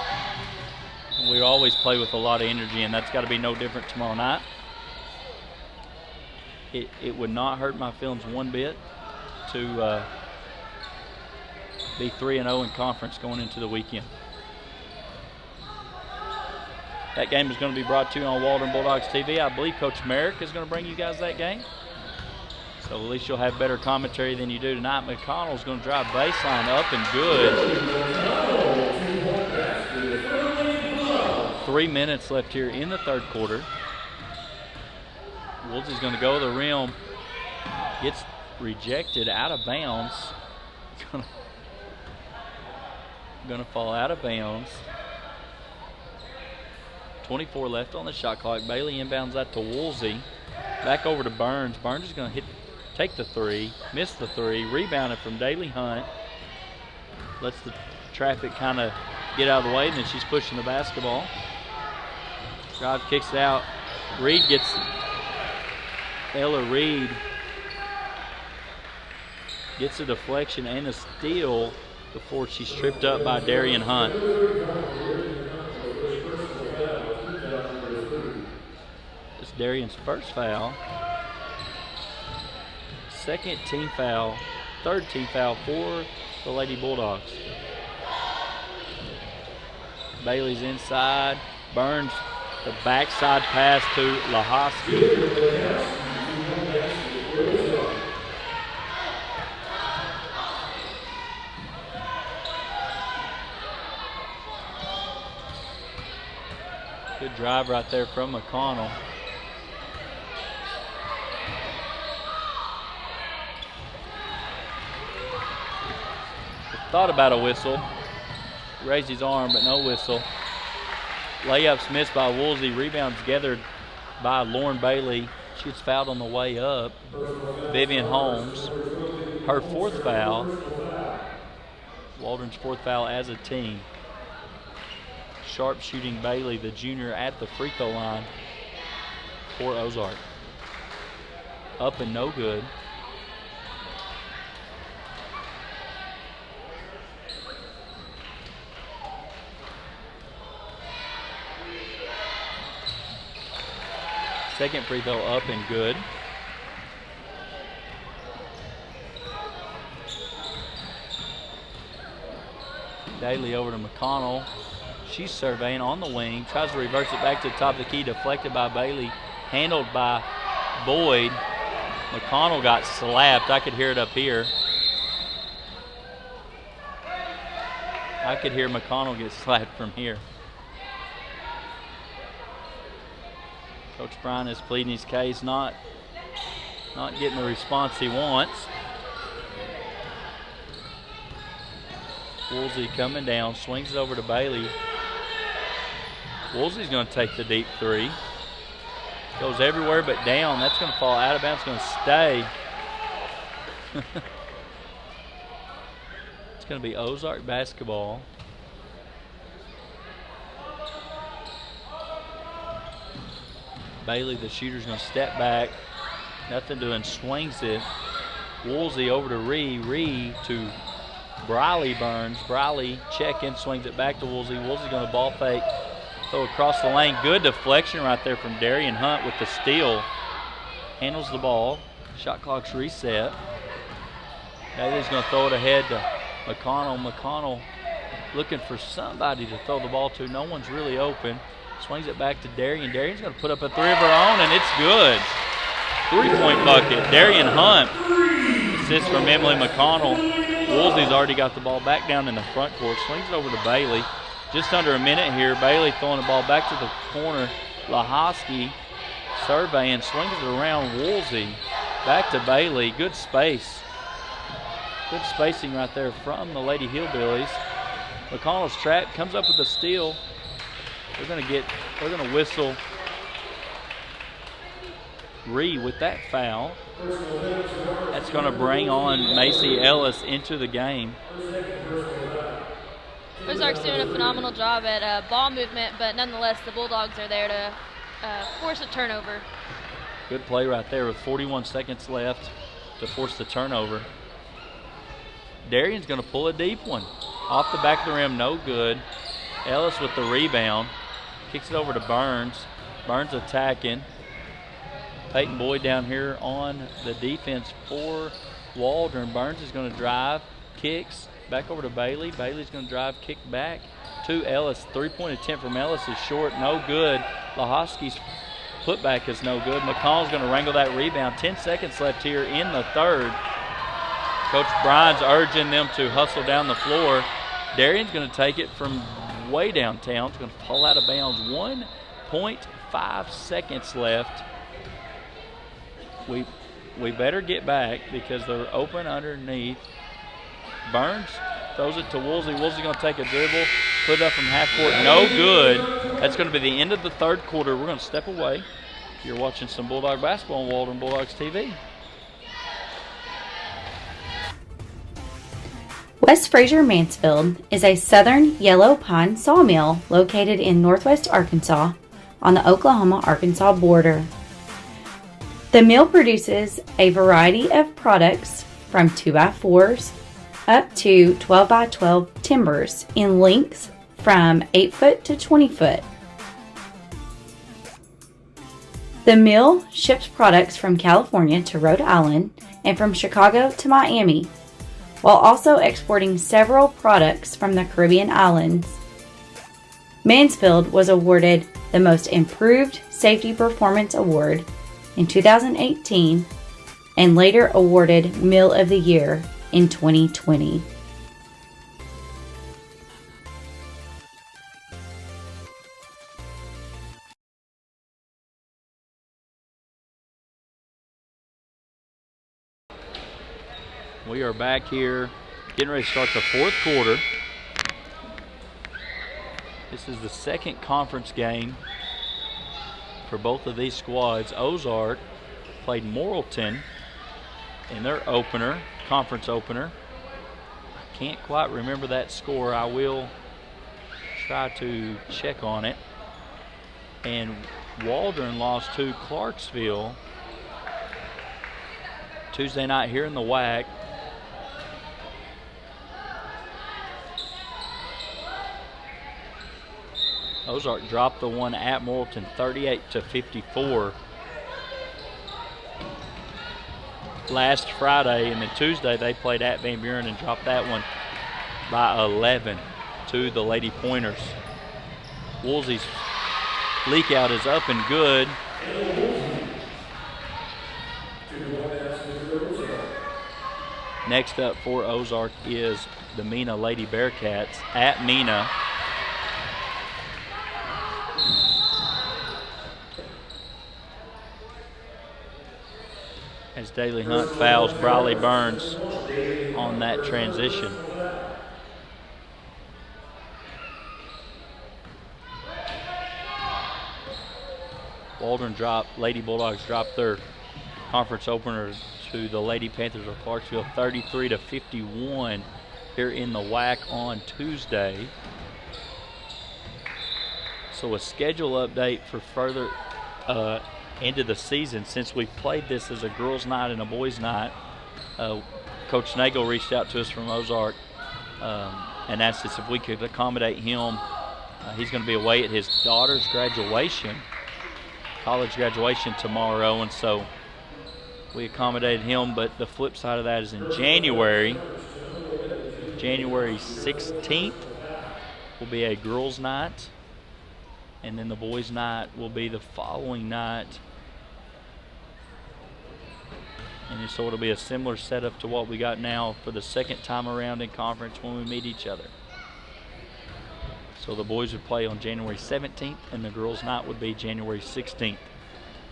We always play with a lot of energy, and that's got to be no different tomorrow night. It would not hurt my feelings one bit to be 3-0 in conference going into the weekend. That game is going to be brought to you on Waldron Bulldogs TV. I believe Coach Merrick is going to bring you guys that game. So at least you'll have better commentary than you do tonight. McConnell's going to drive baseline up and good. 3 minutes left here in the third quarter. Woolsey's going to go to the rim. Gets rejected out of bounds. Going to fall out of bounds. 24 left on the shot clock. Bailey inbounds that to Woolsey. Back over to Burns. Burns is going to take the three, miss the three, rebounded from Daly Hunt. Lets the traffic kind of get out of the way, and then she's pushing the basketball. Drive kicks it out. Ella Reed gets a deflection and a steal before she's tripped up by Darian Hunt. It's Darian's first foul. Second team foul, third team foul for the Lady Bulldogs. Bailey's inside. Burns the backside pass to Lahosky. Good drive right there from McConnell. Thought about a whistle. Raised his arm, but no whistle. Layups missed by Woolsey. Rebounds gathered by Lauren Bailey. She gets fouled on the way up. Vivian Holmes, her fourth foul. Waldron's fourth foul as a team. Sharp shooting Bailey, the junior, at the free throw line for Ozark. Up and no good. Second free throw up and good. Daly over to McConnell. She's surveying on the wing. Tries to reverse it back to the top of the key. Deflected by Bailey. Handled by Boyd. McConnell got slapped. I could hear it up here. I could hear McConnell get slapped from here. Coach Bryan is pleading his case, not getting the response he wants. Woolsey coming down, swings it over to Bailey. Woolsey's going to take the deep three. Goes everywhere but down. That's going to fall out of bounds. It's going to stay. It's going to be Ozark basketball. Bailey, the shooter's going to step back. Nothing doing, swings it. Woolsey over to Ree to Briley Burns. Briley check-in, swings it back to Woolsey. Woolsey's going to ball fake, throw across the lane. Good deflection right there from Darian Hunt with the steal. Handles the ball. Shot clock's reset. Bailey's going to throw it ahead to McConnell. McConnell looking for somebody to throw the ball to. No one's really open. Swings it back to Darian. Darian's going to put up a three of her own, and it's good. 3-point bucket. Darian Hunt. Assist from Emily McConnell. Woolsey's already got the ball back down in the front court. Swings it over to Bailey. Just under a minute here. Bailey throwing the ball back to the corner. Lahosky surveying, swings it around Woolsey. Back to Bailey. Good space. Good spacing right there from the Lady Hillbillies. McConnell's trapped, comes up with a steal. They're gonna whistle Ree with that foul. That's gonna bring on Macy Ellis into the game. Ozark's doing a phenomenal job at ball movement, but nonetheless, the Bulldogs are there to force a turnover. Good play right there with 41 seconds left to force the turnover. Darian's going to pull a deep one. Off the back of the rim, no good. Ellis with the rebound. Kicks it over to Burns. Burns attacking. Peyton Boyd down here on the defense for Waldron. Burns is going to drive, kicks, back over to Bailey. Bailey's going to drive, kick back to Ellis. 3-point attempt from Ellis is short, no good. Lahosky's putback is no good. McConnell's going to wrangle that rebound. 10 seconds left here in the third. Coach Bryan's urging them to hustle down the floor. Darian's going to take it from way downtown. It's going to pull out of bounds. 1.5 seconds left. We better get back because they're open underneath. Burns throws it to Woolsey. Woolsey's going to take a dribble, put it up from half court. No good. That's going to be the end of the third quarter. We're going to step away. You're watching some Bulldog basketball on Waldron Bulldogs TV. West Fraser Mansfield is a southern yellow pine sawmill located in northwest Arkansas on the Oklahoma-Arkansas border. The mill produces a variety of products from 2x4s up to 12x12 timbers in lengths from 8 foot to 20 foot. The mill ships products from California to Rhode Island and from Chicago to Miami, while also exporting several products from the Caribbean islands. Mansfield was awarded the Most Improved Safety Performance Award in 2018 and later awarded Mill of the Year in 2020. We are back here getting ready to start the fourth quarter. This is the second conference game for both of these squads. Ozark played Morrilton in their opener, conference opener. I can't quite remember that score. I will try to check on it. And Waldron lost to Clarksville Tuesday night here in the WAC. Ozark dropped the one at Morrilton 38-54 last Friday, and then Tuesday they played at Van Buren and dropped that one by 11 to the Lady Pointers. Woolsey's leak out is up and good. Next up for Ozark is the Mena Lady Bearcats at Mena. As Daly Hunt fouls Briley Burns on that transition. Waldron dropped, Lady Bulldogs dropped their conference opener to the Lady Panthers of Clarksville 33-51 here in the WAC on Tuesday. So a schedule update for further end of the season, since we played this as a girls' night and a boys' night. Coach Nagel reached out to us from Ozark and asked us if we could accommodate him. He's going to be away at his daughter's graduation, college graduation tomorrow, and so we accommodated him. But the flip side of that is in January 16th will be a girls' night. And then the boys' night will be the following night. And so it'll be a similar setup to what we got now for the second time around in conference when we meet each other. So the boys would play on January 17th, and the girls' night would be January 16th.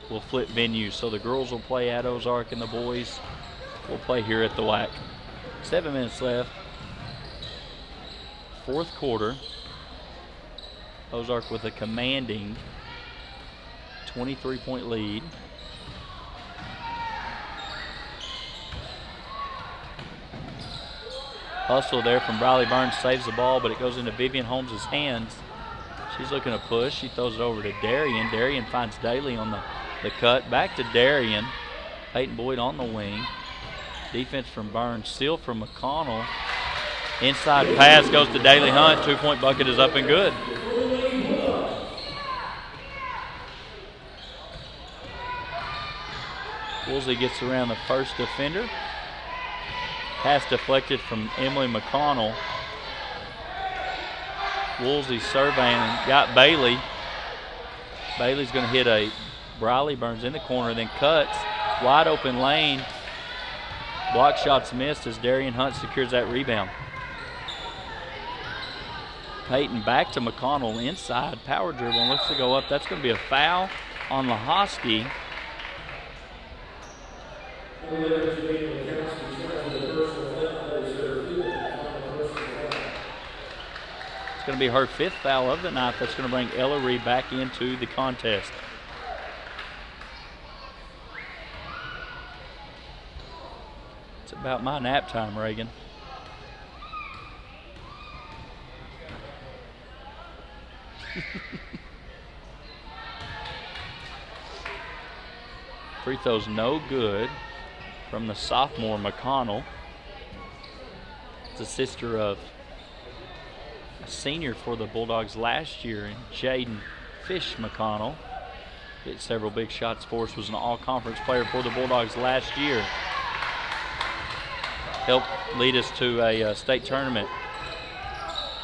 We'll flip venues. So the girls will play at Ozark, and the boys will play here at the WAC. 7 minutes left. Fourth quarter. Ozark with a commanding 23-point lead. Hustle there from Briley Burns, saves the ball, but it goes into Vivian Holmes' hands. She's looking to push. She throws it over to Darian. Darian finds Daly on the cut. Back to Darian. Peyton Boyd on the wing. Defense from Burns. Steal from McConnell. Inside pass goes to Daly Hunt. 2-point bucket is up and good. Woolsey gets around the first defender. Pass deflected from Emily McConnell. Woolsey surveying and got Bailey. Bailey's going to hit a Briley Burns in the corner, then cuts. Wide open lane. Block shots missed as Darian Hunt secures that rebound. Peyton back to McConnell inside. Power dribble and looks to go up. That's going to be a foul on Lahosky. It's going to be her 5th foul of the night. That's going to bring Ella Reed back into the contest. It's about my nap time, Reagan. Free throw's no good from the sophomore McConnell. It's a sister of a senior for the Bulldogs last year, and Jaden Fish McConnell hit several big shots for us, was an all-conference player for the Bulldogs last year. Helped lead us to a state tournament.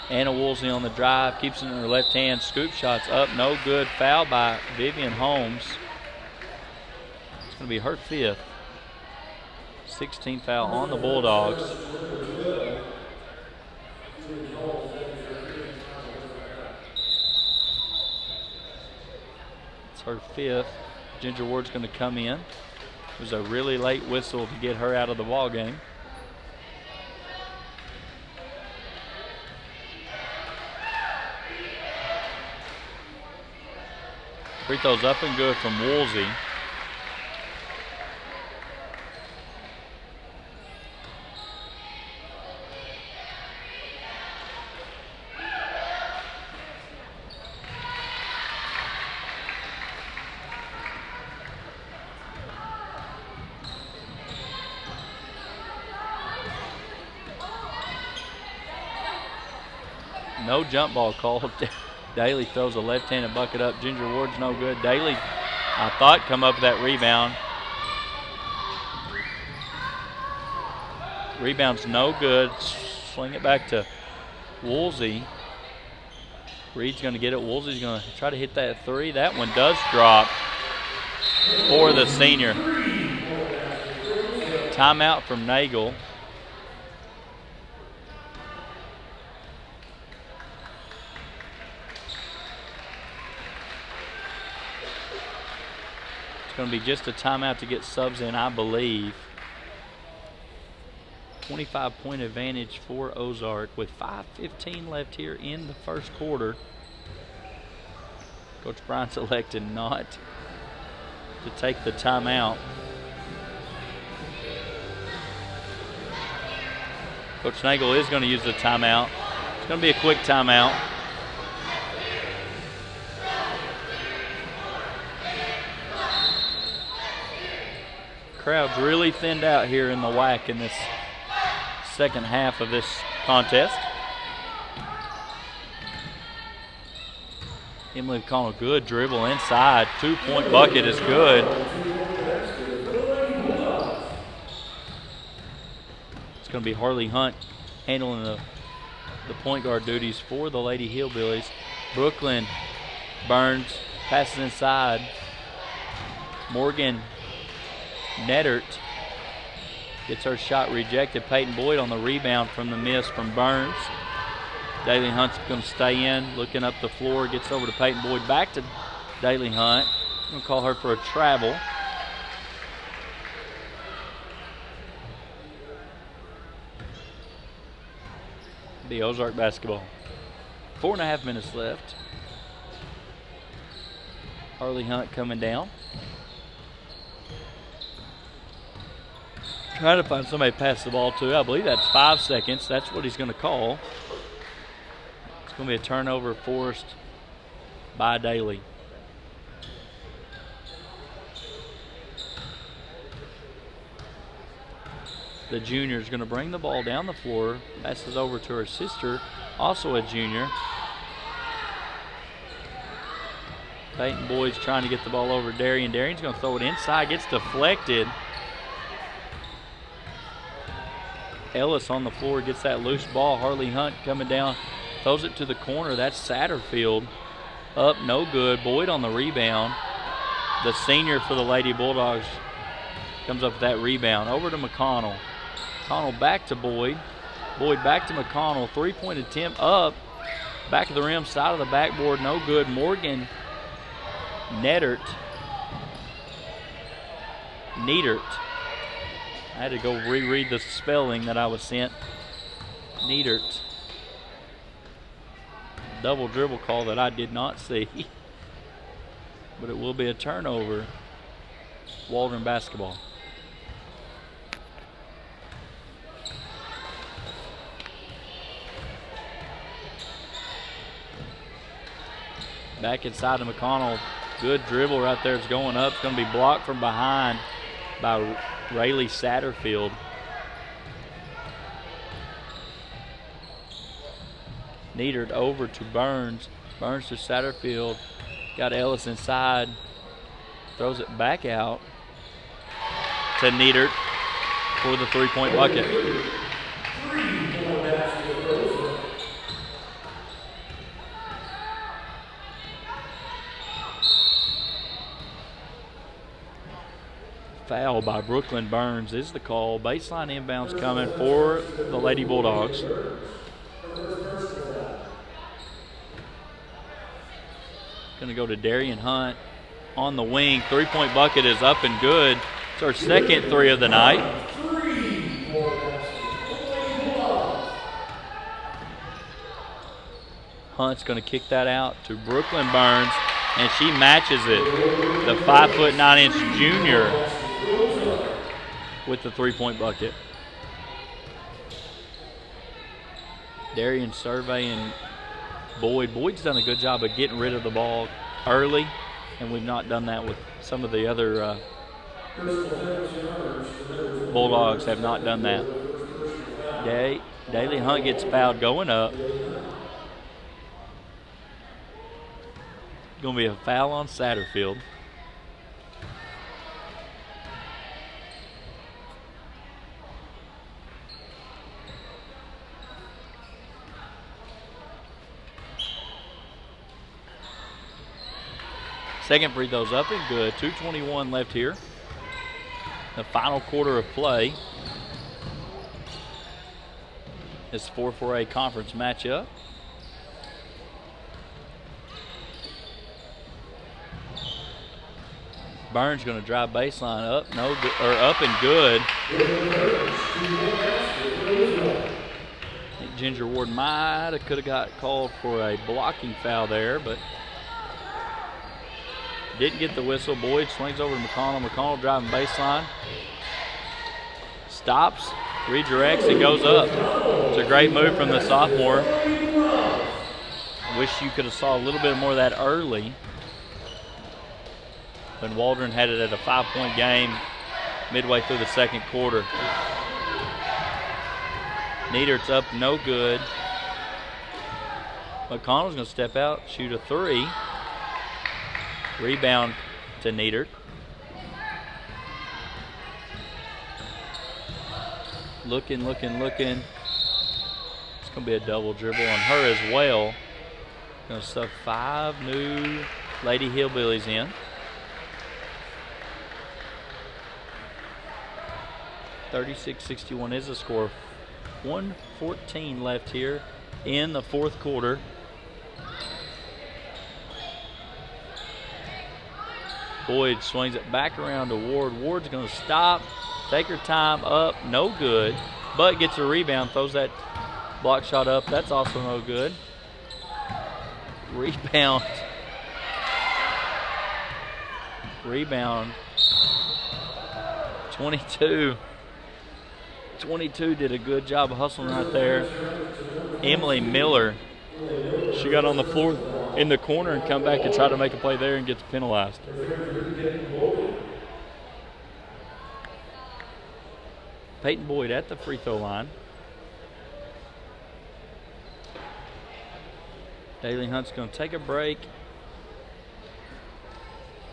Anna Woolsey on the drive, keeps it in her left hand, scoop shots up, no good. Foul by Vivian Holmes. It's going to be her 5th. 16th foul on the Bulldogs. It's her 5th. Ginger Ward's going to come in. It was a really late whistle to get her out of the ball game. Free throws up and good from Woolsey. No jump ball called. Daly throws a left-handed bucket up. Ginger Ward's no good. Daly, I thought, come up with that rebound. Rebound's no good. Swing it back to Woolsey. Reed's going to get it. Woolsey's going to try to hit that 3. That one does drop for the senior. Timeout from Nagel. Going to be just a timeout to get subs in, I believe. 25-point advantage for Ozark with 5:15 left here in the first quarter. Coach Bryant's elected not to take the timeout. Coach Nagel is going to use the timeout. It's going to be a quick timeout. Crowd's really thinned out here in the WAC in this second half of this contest. Emily McConnell, good dribble inside. 2-point bucket is good. It's going to be Harley Hunt handling the point guard duties for the Lady Hillbillies. Brooklyn Burns passes inside. Morgan Nettert gets her shot rejected. Peyton Boyd on the rebound from the miss from Burns. Daly Hunt's going to stay in, looking up the floor, gets over to Peyton Boyd, back to Daly Hunt. I'm going to call her for a travel. The Ozark basketball. 4.5 minutes left. Harley Hunt coming down. Trying to find somebody to pass the ball to. I believe that's 5 seconds. That's what he's going to call. It's going to be a turnover forced by Daly. The junior is going to bring the ball down the floor. Passes over to her sister, also a junior. Peyton Boyd's trying to get the ball over Darian. Darian's going to throw it inside. Gets deflected. Ellis on the floor gets that loose ball. Harley Hunt coming down. Throws it to the corner. That's Satterfield. Up, no good. Boyd on the rebound. The senior for the Lady Bulldogs comes up with that rebound. Over to McConnell. McConnell back to Boyd. Boyd back to McConnell. Three-point attempt up. Back of the rim, side of the backboard, no good. Morgan Nettert. I had to go reread the spelling that I was sent. Nettert. Double dribble call that I did not see. But it will be a turnover. Waldron basketball. Back inside to McConnell. Good dribble right there. It's going up. It's going to be blocked from behind by Rayleigh Satterfield. Needard over to Burns. Burns to Satterfield. Got Ellis inside. Throws it back out to Needard for the three-point bucket. Foul by Brooklyn Burns is the call. Baseline inbounds coming for the Lady Bulldogs. Going to go to Darian Hunt on the wing. Three-point bucket is up and good. It's our second three of the night. Hunt's going to kick that out to Brooklyn Burns, and she matches it. The 5'9" junior with the three-point bucket. Darian surveying Boyd. Boyd's done a good job of getting rid of the ball early, and we've not done that with some of the other Bulldogs have not done that. Daly Hunt gets fouled going up. Going to be a foul on Satterfield. Second free throw's up and good. 2:21 left here. The final quarter of play. This 4-4A conference matchup. Burns going to drive baseline up, up and good. I think Ginger Ward could have got called for a blocking foul there, but didn't get the whistle. Boyd swings over to McConnell. McConnell driving baseline. Stops, redirects, and goes up. It's a great move from the sophomore. I wish you could have saw a little bit more of that early when Waldron had it at a 5-point game midway through the second quarter. Neadert's up, no good. McConnell's going to step out, shoot a three. Rebound to Neidert. Looking. It's going to be a double dribble on her as well. Going to sub 5 new Lady Hillbillies in. 36-61 is the score. 1:14 left here in the fourth quarter. Boyd swings it back around to Ward. Ward's going to stop, take her time up, no good, but gets a rebound, throws that block shot up. That's also no good. Rebound. 22. 22 did a good job of hustling right there. Emily Miller, she got on the floor in the corner and come back and try to make a play there and gets penalized. Peyton Boyd at the free throw line. Daly Hunt's going to take a break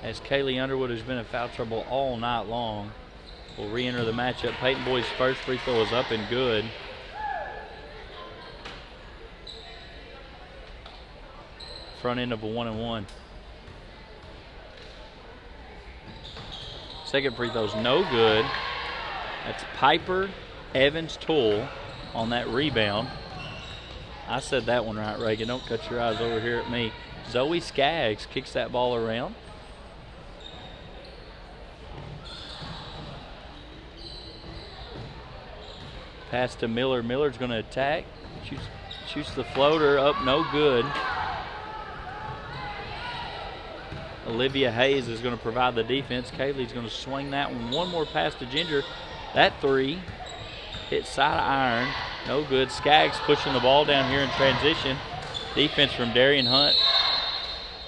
as Kaylee Underwood, who's been in foul trouble all night long, will re-enter the matchup. Peyton Boyd's first free throw is up and good. Front end of a 1-and-1. Second free throw's no good. That's Piper Evans-Toole on that rebound. I said that one right, Reagan. Don't cut your eyes over here at me. Zoe Skaggs kicks that ball around. Pass to Miller. Miller's going to attack. Shoots the floater up, no good. Olivia Hayes is going to provide the defense. Kaylee's going to swing that one. One more pass to Ginger. That three hit side of iron. No good. Skaggs pushing the ball down here in transition. Defense from Darian Hunt.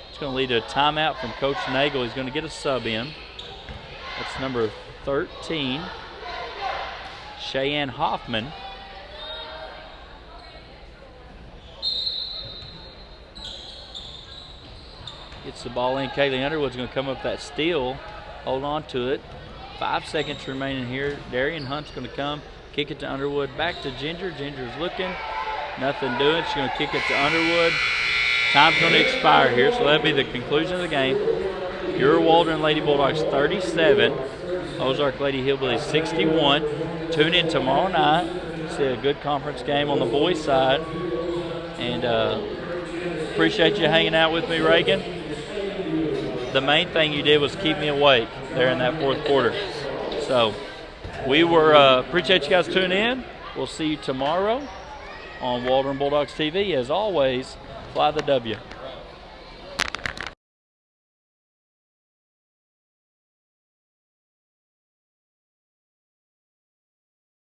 It's going to lead to a timeout from Coach Nagel. He's going to get a sub in. That's number 13, Cheyenne Hoffman. Gets the ball in. Kaylee Underwood's going to come up that steal. Hold on to it. 5 seconds remaining here. Darian Hunt's going to come. Kick it to Underwood. Back to Ginger. Ginger's looking. Nothing doing. She's going to kick it to Underwood. Time's going to expire here, so that'll be the conclusion of the game. Your Waldron Lady Bulldogs 37. Ozark Lady Hillbillies 61. Tune in tomorrow night. See a good conference game on the boys' side. And appreciate you hanging out with me, Reagan. The main thing you did was keep me awake there in that fourth quarter. So we appreciate you guys tuning in. We'll see you tomorrow on Waldron Bulldogs TV. As always, fly the W.